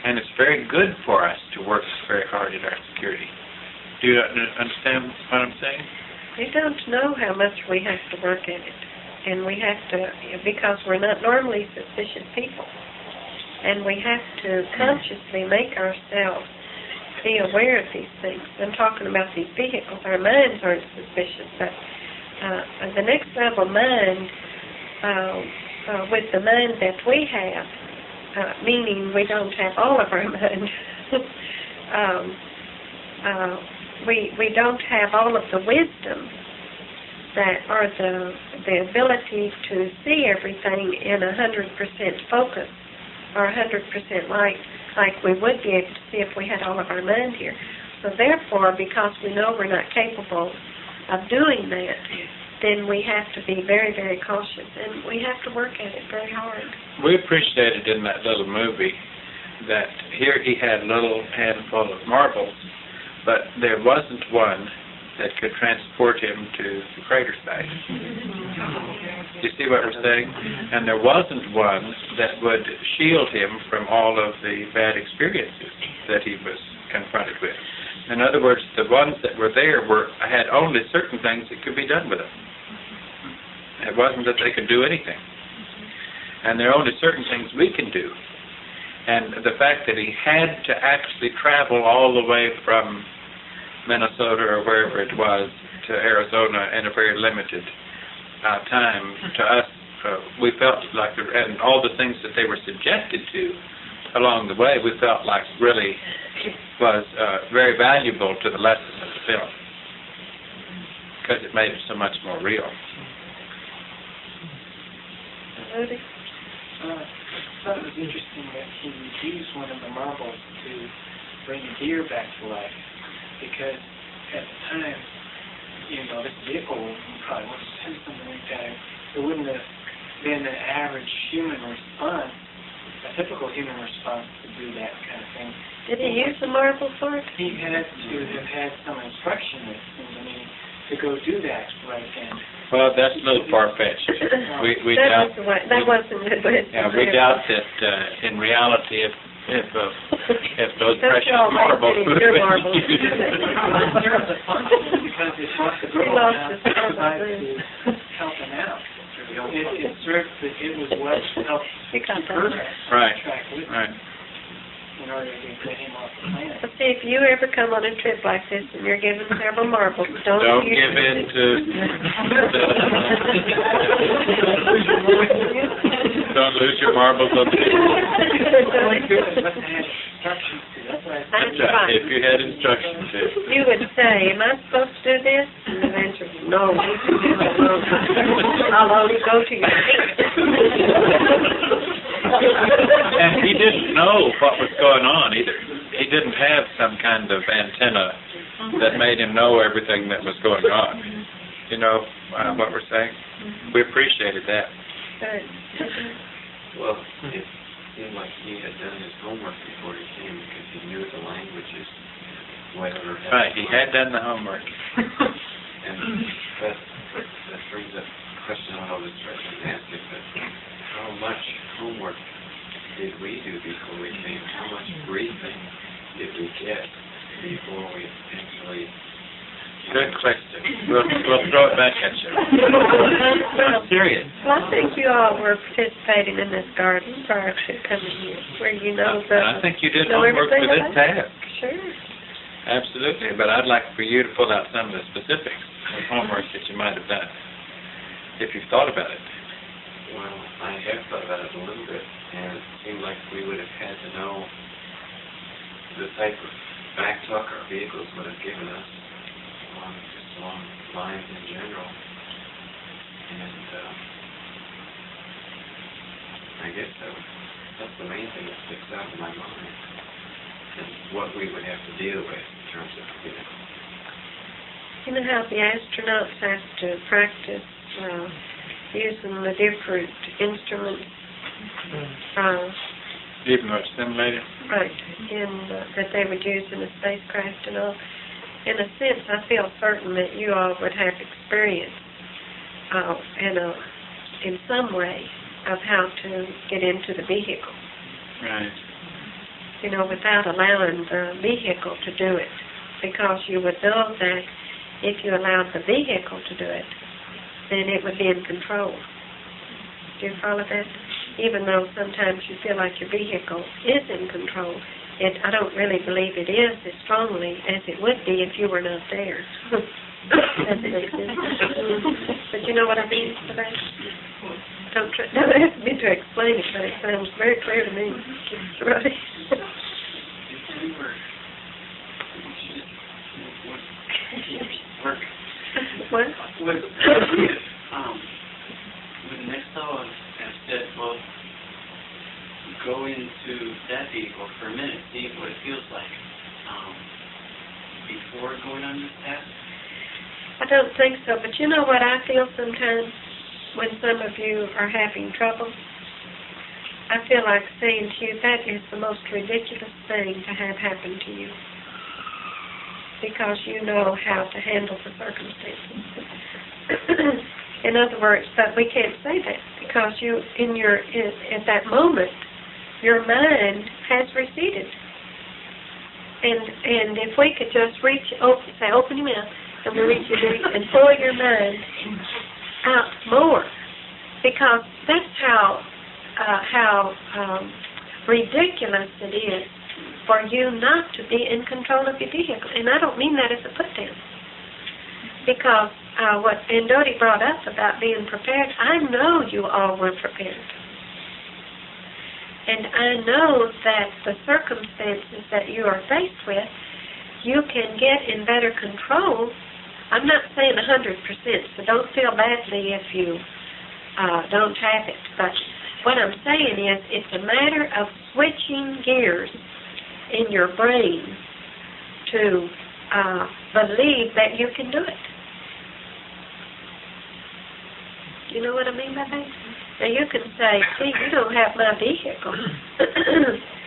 And it's very good for us to work very hard at our security. Do you understand what I'm saying? We don't know how much we have to work at it. And we have to, because we're not normally suspicious people. And we have to consciously make ourselves be aware of these things. I'm talking about these vehicles. Our minds aren't suspicious, but the next level mind, with the mind that we have, meaning we don't have all of our mind, we don't have all of the wisdom that or the ability to see everything in 100% focus or 100% light like we would be able to see if we had all of our mind here. So therefore, because we know we're not capable of doing that, then we have to be very, very cautious, and we have to work at it very hard. We appreciated in that little movie that here he had a little handful of marbles, but there wasn't one that could transport him to the crater site. You see what we're saying? And there wasn't one that would shield him from all of the bad experiences that he was confronted with. In other words, the ones that were there had only certain things that could be done with them. It wasn't that they could do anything. And there are only certain things we can do. And the fact that he had to actually travel all the way from Minnesota or wherever it was to Arizona in a very limited time, to us, we felt like, and all the things that they were subjected to along the way, we felt like really was very valuable to the lesson of the film, because it made it so much more real. Rudy? I thought it was interesting that he used one of the marbles to bring a deer back to life, because at the time, this vehicle probably wouldn't have been something like that. It wouldn't have been an average human response, a typical human response to do that kind of thing. Did he use the marble for it? He had to have had some instruction, it seems to me, to go do that right then. Well, that's a little far-fetched. We doubt. That wasn't a good. Yeah, we doubt that in reality, if those precious marbles would have been used. Because it lost the girl to help him out. It served that it was what helped keep her track with him in order to get him off the planet. But see, if you ever come on a trip like this and you're given several marbles, don't give in to don't lose your marbles on the That's right. If you had instructions, you would say, am I supposed to do this? and the answer is no. I'll only go to your feet. And he didn't know what was going on either. He didn't have some kind of antenna that made him know everything that was going on. You know what we're saying? We appreciated that. Well, it seemed like he had done his homework before he came because he knew the languages. Whatever. Right, he had done the homework. And that brings up a question I was trying to ask you, but how much homework did we do before we came? How much briefing did we get before we actually... Good question. We'll throw it back at you. I'm serious. Well, I think you all were participating in this garden prior to coming here, where you know the... I think you did know homework for everything this about it. task. Sure. Absolutely, but I'd like for you to pull out some of the specifics of homework that you might have done, if you've thought about it. Well, I have thought about it a little bit, and it seemed like we would have had to know the type of back talk our vehicles would have given us, just along lines in general. And I guess that's the main thing that sticks out in my mind, and what we would have to deal with in terms of vehicles. You know how the astronauts have to practice using the different instruments, Even though it's simulated? right, that they would use in a spacecraft and all. In a sense, I feel certain that you all would have experience in some way of how to get into the vehicle. Right. You know, without allowing the vehicle to do it, because you would know that if you allowed the vehicle to do it, then it would be in control. Do you follow that? Even though sometimes you feel like your vehicle is in control, I don't really believe it is as strongly as it would be if you were not there. Does it make sense? But you know what I mean by that? Don't ask me to explain it, but it sounds very clear to me. Right? What? When next time I said, well, go into that vehicle for a minute, see what it feels like before going on this task? I don't think so, but you know what I feel sometimes when some of you are having trouble? I feel like saying to you, that is the most ridiculous thing to have happen to you, because you know how to handle the circumstances. In other words, but we can't say that, because you, at that moment, your mind has receded. And if we could just open your mouth, and we reach your feet and pull your mind out more, because that's how ridiculous it is for you not to be in control of your vehicle. And I don't mean that as a put down, because what Dodie brought up about being prepared, I know you all were prepared. And I know that the circumstances that you are faced with, you can get in better control. I'm not saying 100%, so don't feel badly if you don't have it. But what I'm saying is, it's a matter of switching gears in your brain to believe that you can do it. You know what I mean by that? Now you can say, see, you don't have my vehicle.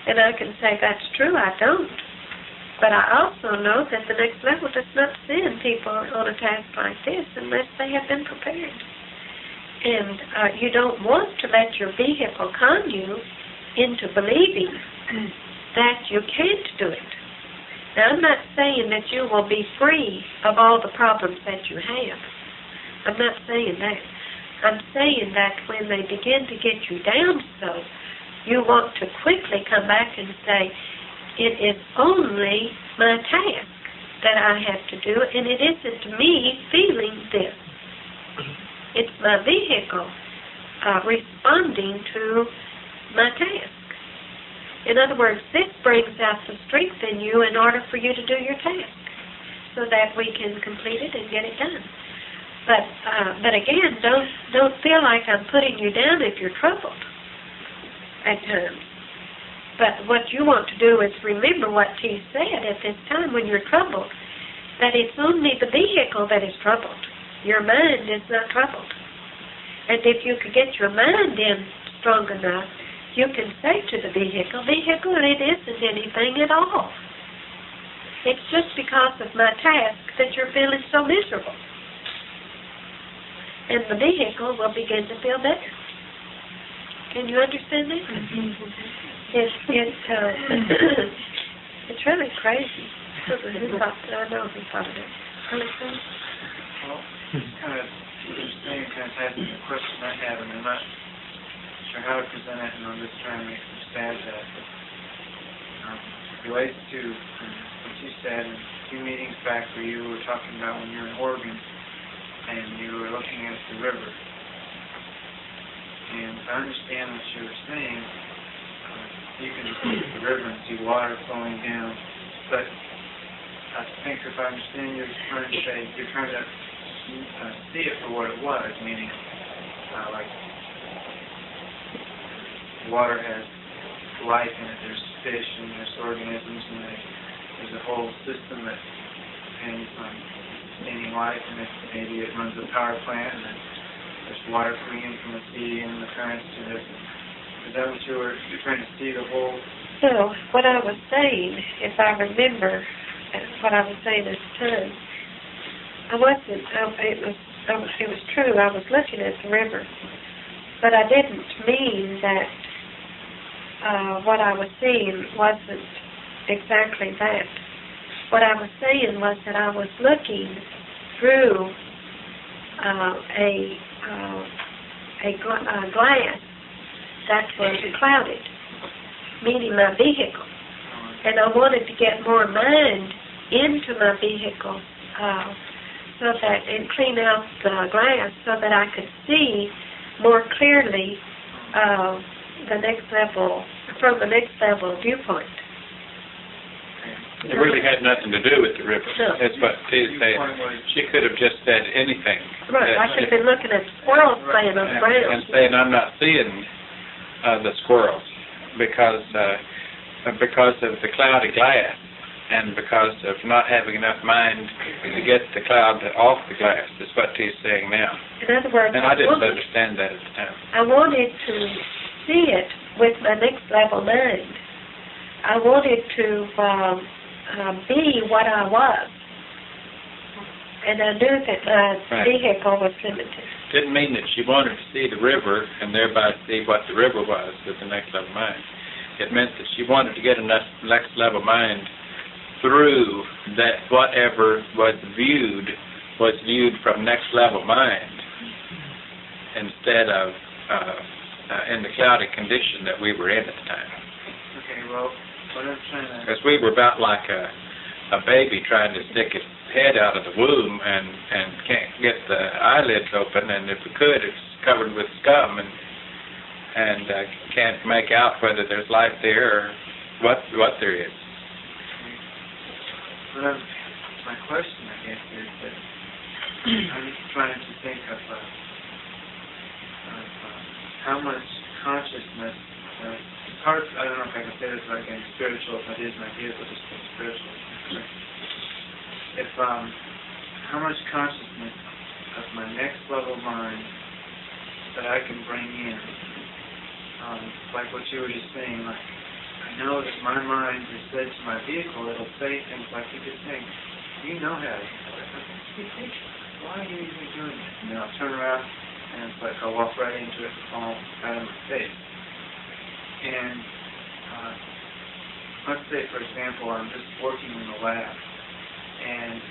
And I can say, that's true, I don't. But I also know that the next level does not send people on a task like this unless they have been prepared. And you don't want to let your vehicle con you into believing that you can't do it. Now, I'm not saying that you will be free of all the problems that you have. I'm not saying that. I'm saying that when they begin to get you down so, you want to quickly come back and say, it is only my task that I have to do, and it isn't me feeling this. It's my vehicle responding to my task. In other words, this brings out the strength in you in order for you to do your task. so that we can complete it and get it done. But again, don't feel like I'm putting you down if you're troubled at times. But what you want to do is remember what T said at this time when you're troubled, that it's only the vehicle that is troubled. Your mind is not troubled. And if you could get your mind in strong enough, you can say to the vehicle, it isn't anything at all. It's just because of my task that you're feeling so miserable. And the vehicle will begin to feel better. Can you understand that? It's really crazy. I know he thought of it. Well, kind of interesting, kind of ties into the question I have, and I'm not sure how to present it, and I'm just trying to make some stab at it. It relates to what you said a few meetings back where you were talking about when you were in Oregon and you were looking at the river. And if I understand what you were saying, you can see the river and see water flowing down, but I think if I understand you're trying to say, you're trying to see it for what it was, meaning like water has life in it, there's fish and there's organisms and there's a whole system that depends on sustaining life, and if maybe it runs a power plant and then there's water coming in from the sea and the currents to this. Is that what you're trying to see the whole? No, what I was saying, if I remember what I was saying at the time, it was true, I was looking at the river, but I didn't mean that what I was seeing wasn't exactly that. What I was saying was that I was looking through a glass that was clouded, meaning my vehicle. And I wanted to get more mind into my vehicle and clean out the glass so that I could see more clearly from the next level viewpoint. It really had nothing to do with the river. No. That's what T's saying. She could have just said anything. Right, I could have been looking at squirrels playing on the ground. And saying, I'm not seeing the squirrels because of the cloudy glass and because of not having enough mind to get the cloud off the glass. That's what T's saying now. In other words, and I didn't understand that at the time. I wanted to see it with my next level mind. I wanted to be what I was. And I knew that my vehicle was limited. Didn't mean that she wanted to see the river and thereby see what the river was with the next level mind. It meant that she wanted to get a next level mind through that whatever was viewed from next level mind instead of in the cloudy condition that we were in at the time. Okay, well, what I'm trying to... Because we were about like a baby trying to stick its head out of the womb and can't get the eyelids open, and if it could, it's covered with scum and can't make out whether there's life there or what there is. Well, my question, I guess, is that I'm trying to think of how much consciousness. It's hard. I don't know if I can say this like in spiritual. If I did, my ideas would just be spiritual. If how much consciousness of my next level mind that I can bring in, like what you were just saying, like I know that my mind has said to my vehicle, it'll say things like you could think, you know how to do it. Why are you even doing this? And then I'll turn around and it's like I'll walk right into it and fall out of my face. And let's say, for example, I'm just working in the lab, and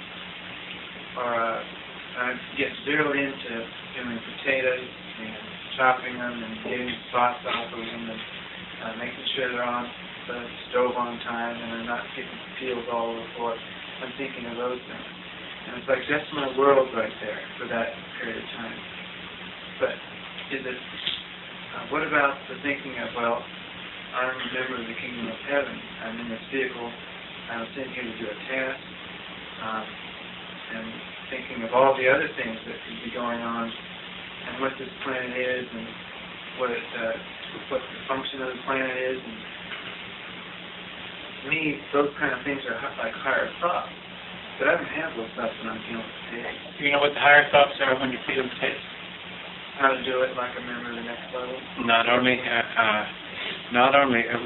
I get zeroed into doing potatoes and chopping them and getting sauce off of them and making sure they're on the stove on time and they're not getting peels all over the floor. I'm thinking of those things. And it's like that's my world right there for that period of time. But is it, what about the thinking of, well, I'm a member of the kingdom of heaven. I'm in this vehicle. I'm sent here to do a task. and thinking of all the other things that could be going on, and what this planet is, and what the function of the planet is. And to me, those kind of things are like higher thoughts. But I don't have those thoughts when I'm dealing with potatoes. Do you know what the higher thoughts are when you're feeling potatoes? How to do it like a member of the next level. Not only,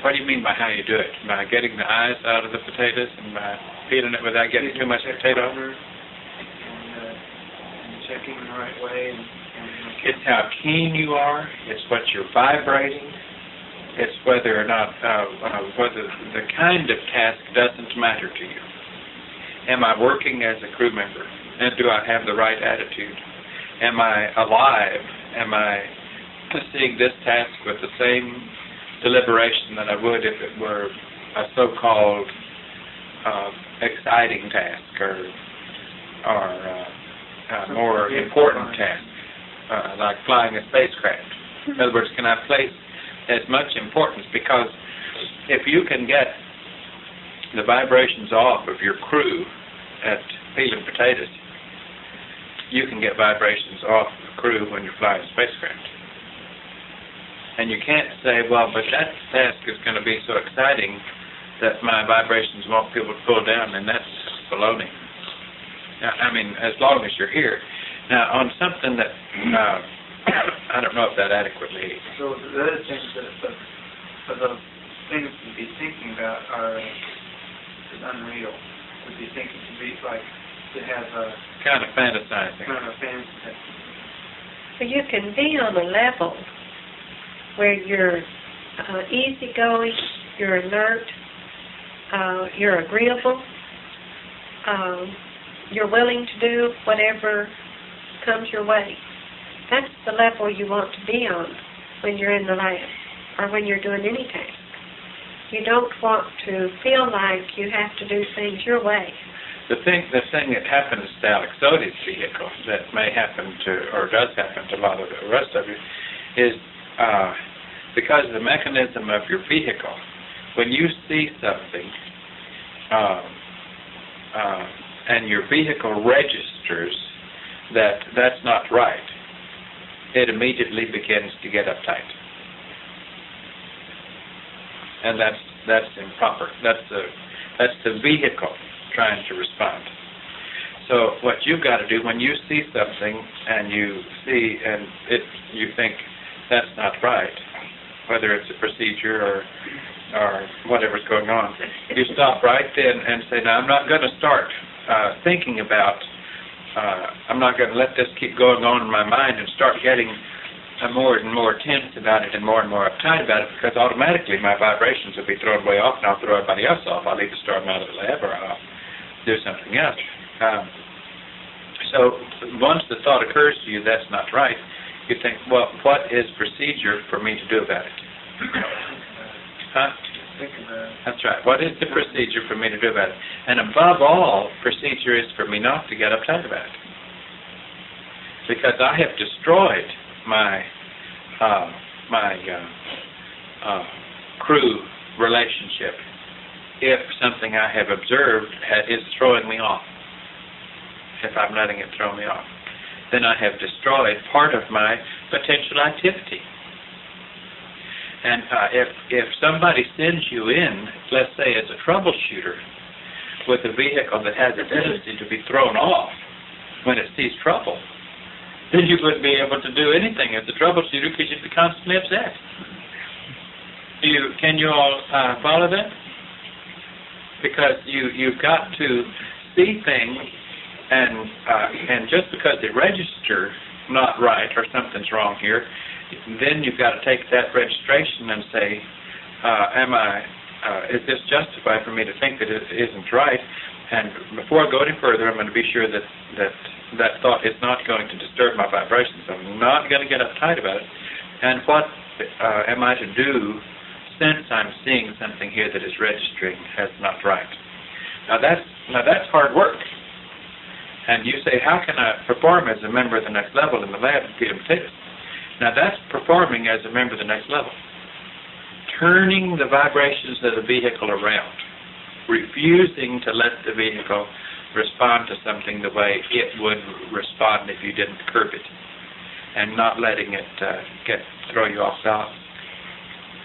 what do you mean by how you do it? By getting the eyes out of the potatoes and by feeling it without getting too much potato? And checking the right way. It's how keen you are. It's what you're vibrating. It's whether or not, whether the kind of task doesn't matter to you. Am I working as a crew member? And do I have the right attitude? Am I alive? Am I seeing this task with the same deliberation that I would if it were a so-called exciting task or more important task, like flying a spacecraft? In other words, can I place as much importance? Because if you can get the vibrations off of your crew at peeling potatoes, you can get vibrations off the crew when you're flying a spacecraft. And you can't say, well, but that task is going to be so exciting that my vibrations won't be able to pull down, and that's baloney. Now, I mean, as long as you're here. Now, on something that, I don't know if that adequately... So the other things that those things to be thinking about is unreal. Would be thinking to be like, to have a... Kind of fantasizing. Kind of fantasy. So you can be on a level where you're easygoing, you're alert, you're agreeable, you're willing to do whatever comes your way. That's the level you want to be on when you're in the lab or when you're doing any task. You don't want to feel like you have to do things your way. The thing that happens to Alex Sody's vehicle that may happen to, or does happen to a lot of the rest of you, is because of the mechanism of your vehicle. When you see something and your vehicle registers that that's not right, it immediately begins to get uptight. And that's improper. That's the vehicle trying to respond. So what you've got to do when you see something and you think that's not right, whether it's a procedure or whatever's going on, you stop right then and say, now I'm not going to start thinking about, I'm not going to let this keep going on in my mind and start getting more and more tense about it and more uptight about it, because automatically my vibrations will be thrown way off and I'll throw everybody else off. I'll either storm out of the lab or I'll do something else. So once the thought occurs to you that's not right, you think, well, what is procedure for me to do about it? Huh? That's right. What is the procedure for me to do about it? And above all, procedure is for me not to get uptight about it. Because I have destroyed my crew relationship if something I have observed is throwing me off. If I'm letting it throw me off, then I have destroyed part of my potential activity. And if somebody sends you in, let's say as a troubleshooter, with a vehicle that has a tendency to be thrown off when it sees trouble, then you wouldn't be able to do anything as a troubleshooter because you'd be constantly upset. Can you all follow that? Because you've got to see things, and just because they register not right or something's wrong here, then you've got to take that registration and say, is this justified for me to think that it isn't right? And before I go any further, I'm going to be sure that thought is not going to disturb my vibrations. I'm not going to get uptight about it. And what am I to do since I'm seeing something here that is registering as not right? Now that's hard work. And you say, how can I perform as a member of the next level in the lab and feed potatoes? Now that's performing as a member of the next level. Turning the vibrations of the vehicle around. Refusing to let the vehicle respond to something the way it would respond if you didn't curb it, and not letting it throw you off balance.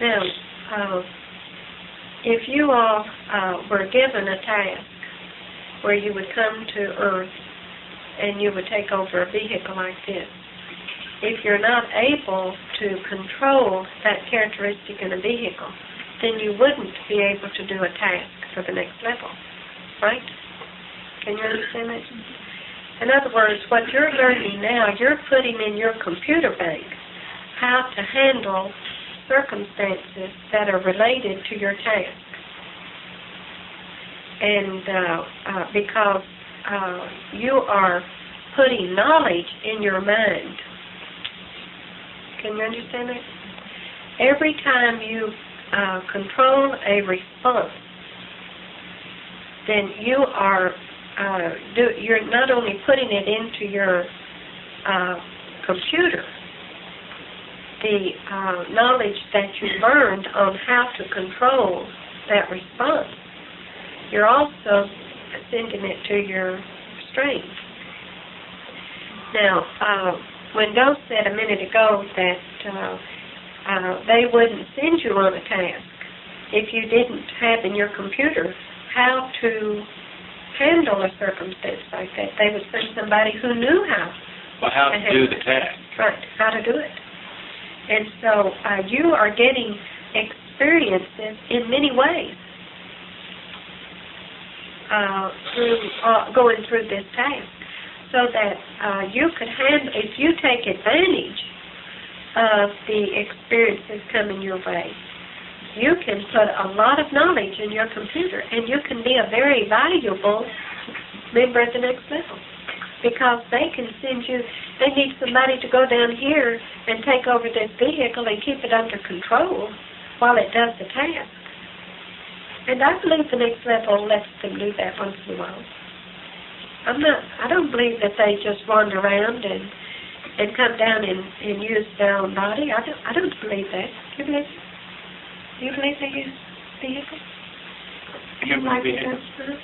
Now, if you all were given a task where you would come to Earth and you would take over a vehicle like this, if you're not able to control that characteristic in a vehicle, then you wouldn't be able to do a task for the next level, right? Can you understand that? In other words, what you're learning now, you're putting in your computer bank how to handle circumstances that are related to your task. And because you are putting knowledge in your mind. Can you understand that? Every time you control a response, then you are you're not only putting it into your computer, the knowledge that you learned on how to control that response, you're also sending it to your strain. Now, when Doe said a minute ago that they wouldn't send you on a task if you didn't have in your computer how to handle a circumstance like that, they would send somebody who knew how. Well, how to do the task. Right, how to do it. And so you are getting experiences in many ways through going through this task, so that you could handle, if you take advantage of the experiences coming your way, you can put a lot of knowledge in your computer, and you can be a very valuable member at the next level, because they can send you, they need somebody to go down here and take over this vehicle and keep it under control while it does the task. And I believe the next level lets them do that once in a while. I don't believe that they just wander around and come down and use their own body. I don't believe that. Do you believe it? Do you believe they use vehicles? You Like believe it it? does?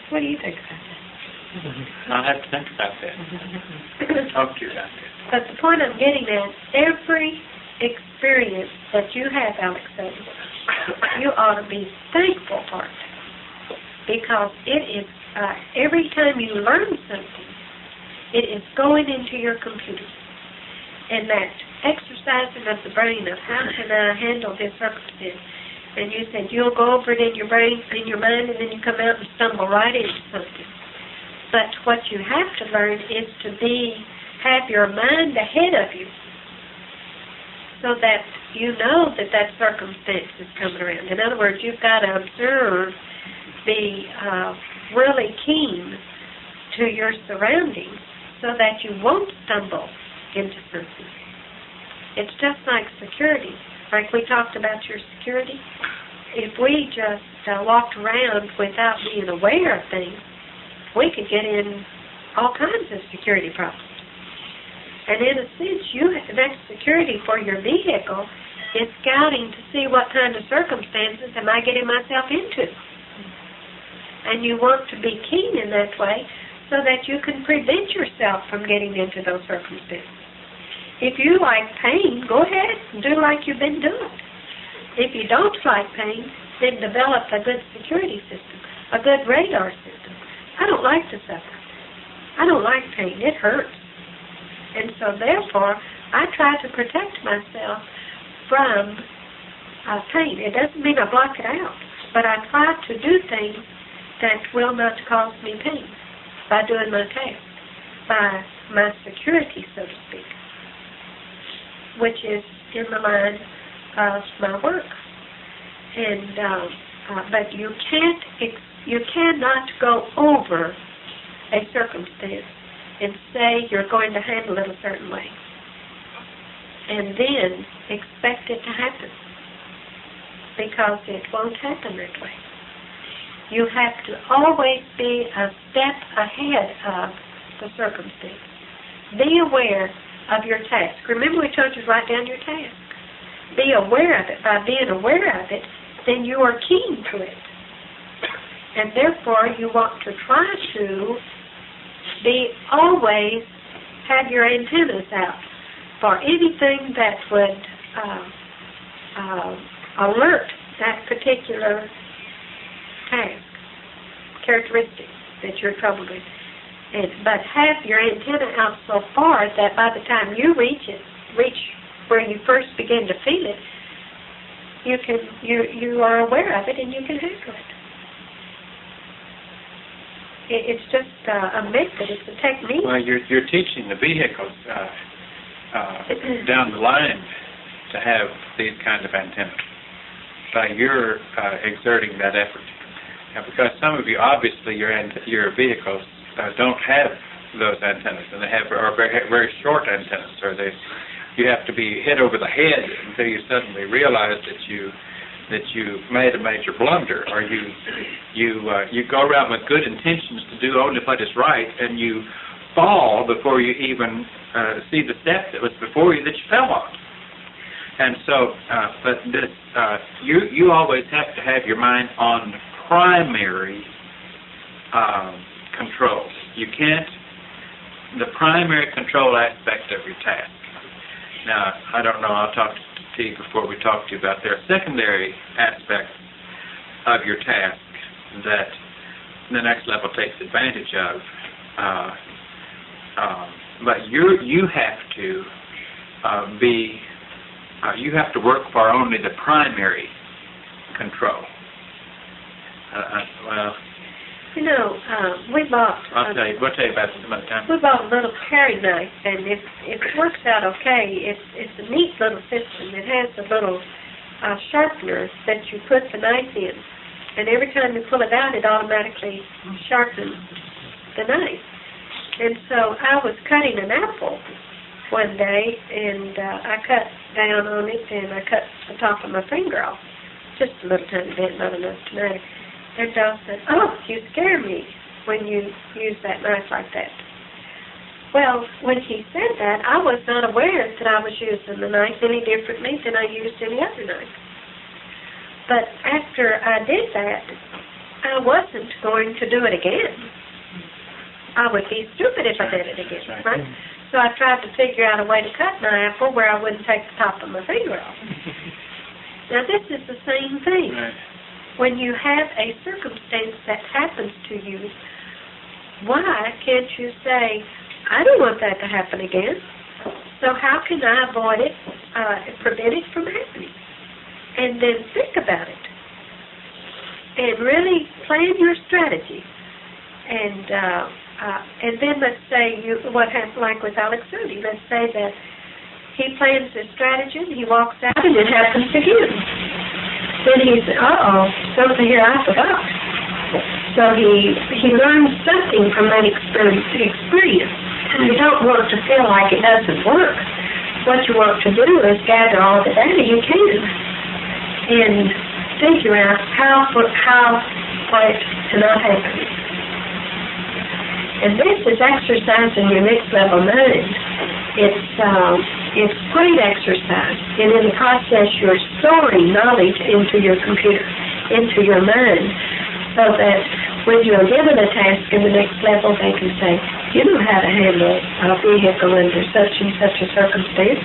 What do you think about that? I'll have to think about that. Talk to you about that. But the point I'm getting at, every experience that you have, Alexander, you ought to be thankful for it. Because it is, every time you learn something, it is going into your computer. And that exercising of the brain of how can I handle this circumstance. And you said you'll go over it in your brain, in your mind, and then you come out and stumble right into something. But what you have to learn is to have your mind ahead of you, so that you know that that circumstance is coming around. In other words, you've got to observe, be really keen to your surroundings so that you won't stumble into something. It's just like security. Like we talked about your security. If we just walked around without being aware of things, we could get in all kinds of security problems. And in a sense, that security for your vehicle is scouting to see what kind of circumstances am I getting myself into. And you want to be keen in that way so that you can prevent yourself from getting into those circumstances. If you like pain, go ahead and do like you've been doing. If you don't like pain, then develop a good security system, a good radar system. I don't like to suffer. I don't like pain. It hurts. And so therefore, I try to protect myself from pain. It doesn't mean I block it out, but I try to do things that will not cause me pain by doing my task, by my security, so to speak, which is in the line of my work. And but you cannot go over a circumstance and say you're going to handle it a certain way, and then expect it to happen, because it won't happen that way. You have to always be a step ahead of the circumstance. Be aware of your task. Remember, we told you to write down your task. Be aware of it. By being aware of it, then you are keen to it. And therefore, you want to try to always have your antennas out for anything that would alert that particular task, characteristic that you're troubled with. But have your antenna out so far that by the time you reach where you first begin to feel it, you are aware of it and you can handle it. It's just a method. It's a technique. Well, you're teaching the vehicles down the line to have these kinds of antennas by your exerting that effort. Because some of you, obviously, your vehicles don't have those antennas, and they are very short antennas, or you have to be hit over the head until you suddenly realize that you made a major blunder, or you go around with good intentions to do only what is right, and you fall before you even see the step that was before you that you fell on. And so, but this, you always have to have your mind on primary control. You can't, the primary control aspect of your task. Now, I don't know, I'll talk to you before we talk to you about there are secondary aspects of your task that the next level takes advantage of. But you have to you have to work for only the primary control. Well, you know, we bought. We'll tell you about it some other time. We bought a little paring knife, and if it works out okay, it's a neat little system. It has a little sharpener that you put the knife in, and every time you pull it out, it automatically sharpens the knife. And so I was cutting an apple one day, and I cut down on it, and I cut the top of my finger off, just a little tiny bit, not enough to matter. And Dale said, "Oh, you scare me when you use that knife like that." Well, when he said that, I was not aware that I was using the knife any differently than I used any other knife. But after I did that, I wasn't going to do it again. I would be stupid if I did it again, right? So I tried to figure out a way to cut my apple where I wouldn't take the top of my finger off. Now, this is the same thing. Right. When you have a circumstance that happens to you, why can't you say, I don't want that to happen again, so how can I avoid it, prevent it from happening? And then think about it. And really plan your strategy. And then let's say what happened like with Alex Rudy. Let's say that he plans his strategy, and he walks out, and it happens again. Then he said, uh-oh, something here I forgot. So he learns something from that experience. You don't want to feel like it doesn't work. What you want to do is gather all the data you can and figure out how for it to not happen. And this is exercising your next level mind. It's great exercise, and in the process you're storing knowledge into your computer, into your mind, so that when you're given a task in the next level, they can say, you know how to handle a vehicle under such and such a circumstance,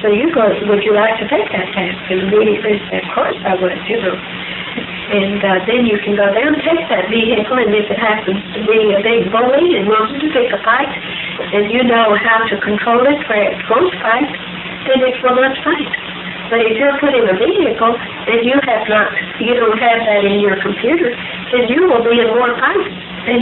so would you like to take that task? And immediately say, of course I would, And then you can go down and take that vehicle, and if it happens to be a big bully and wants to pick a fight, and you know how to control it where it won't fight, then it will not fight. But if you're put in a vehicle and you don't have that in your computer, then you will be in more fights.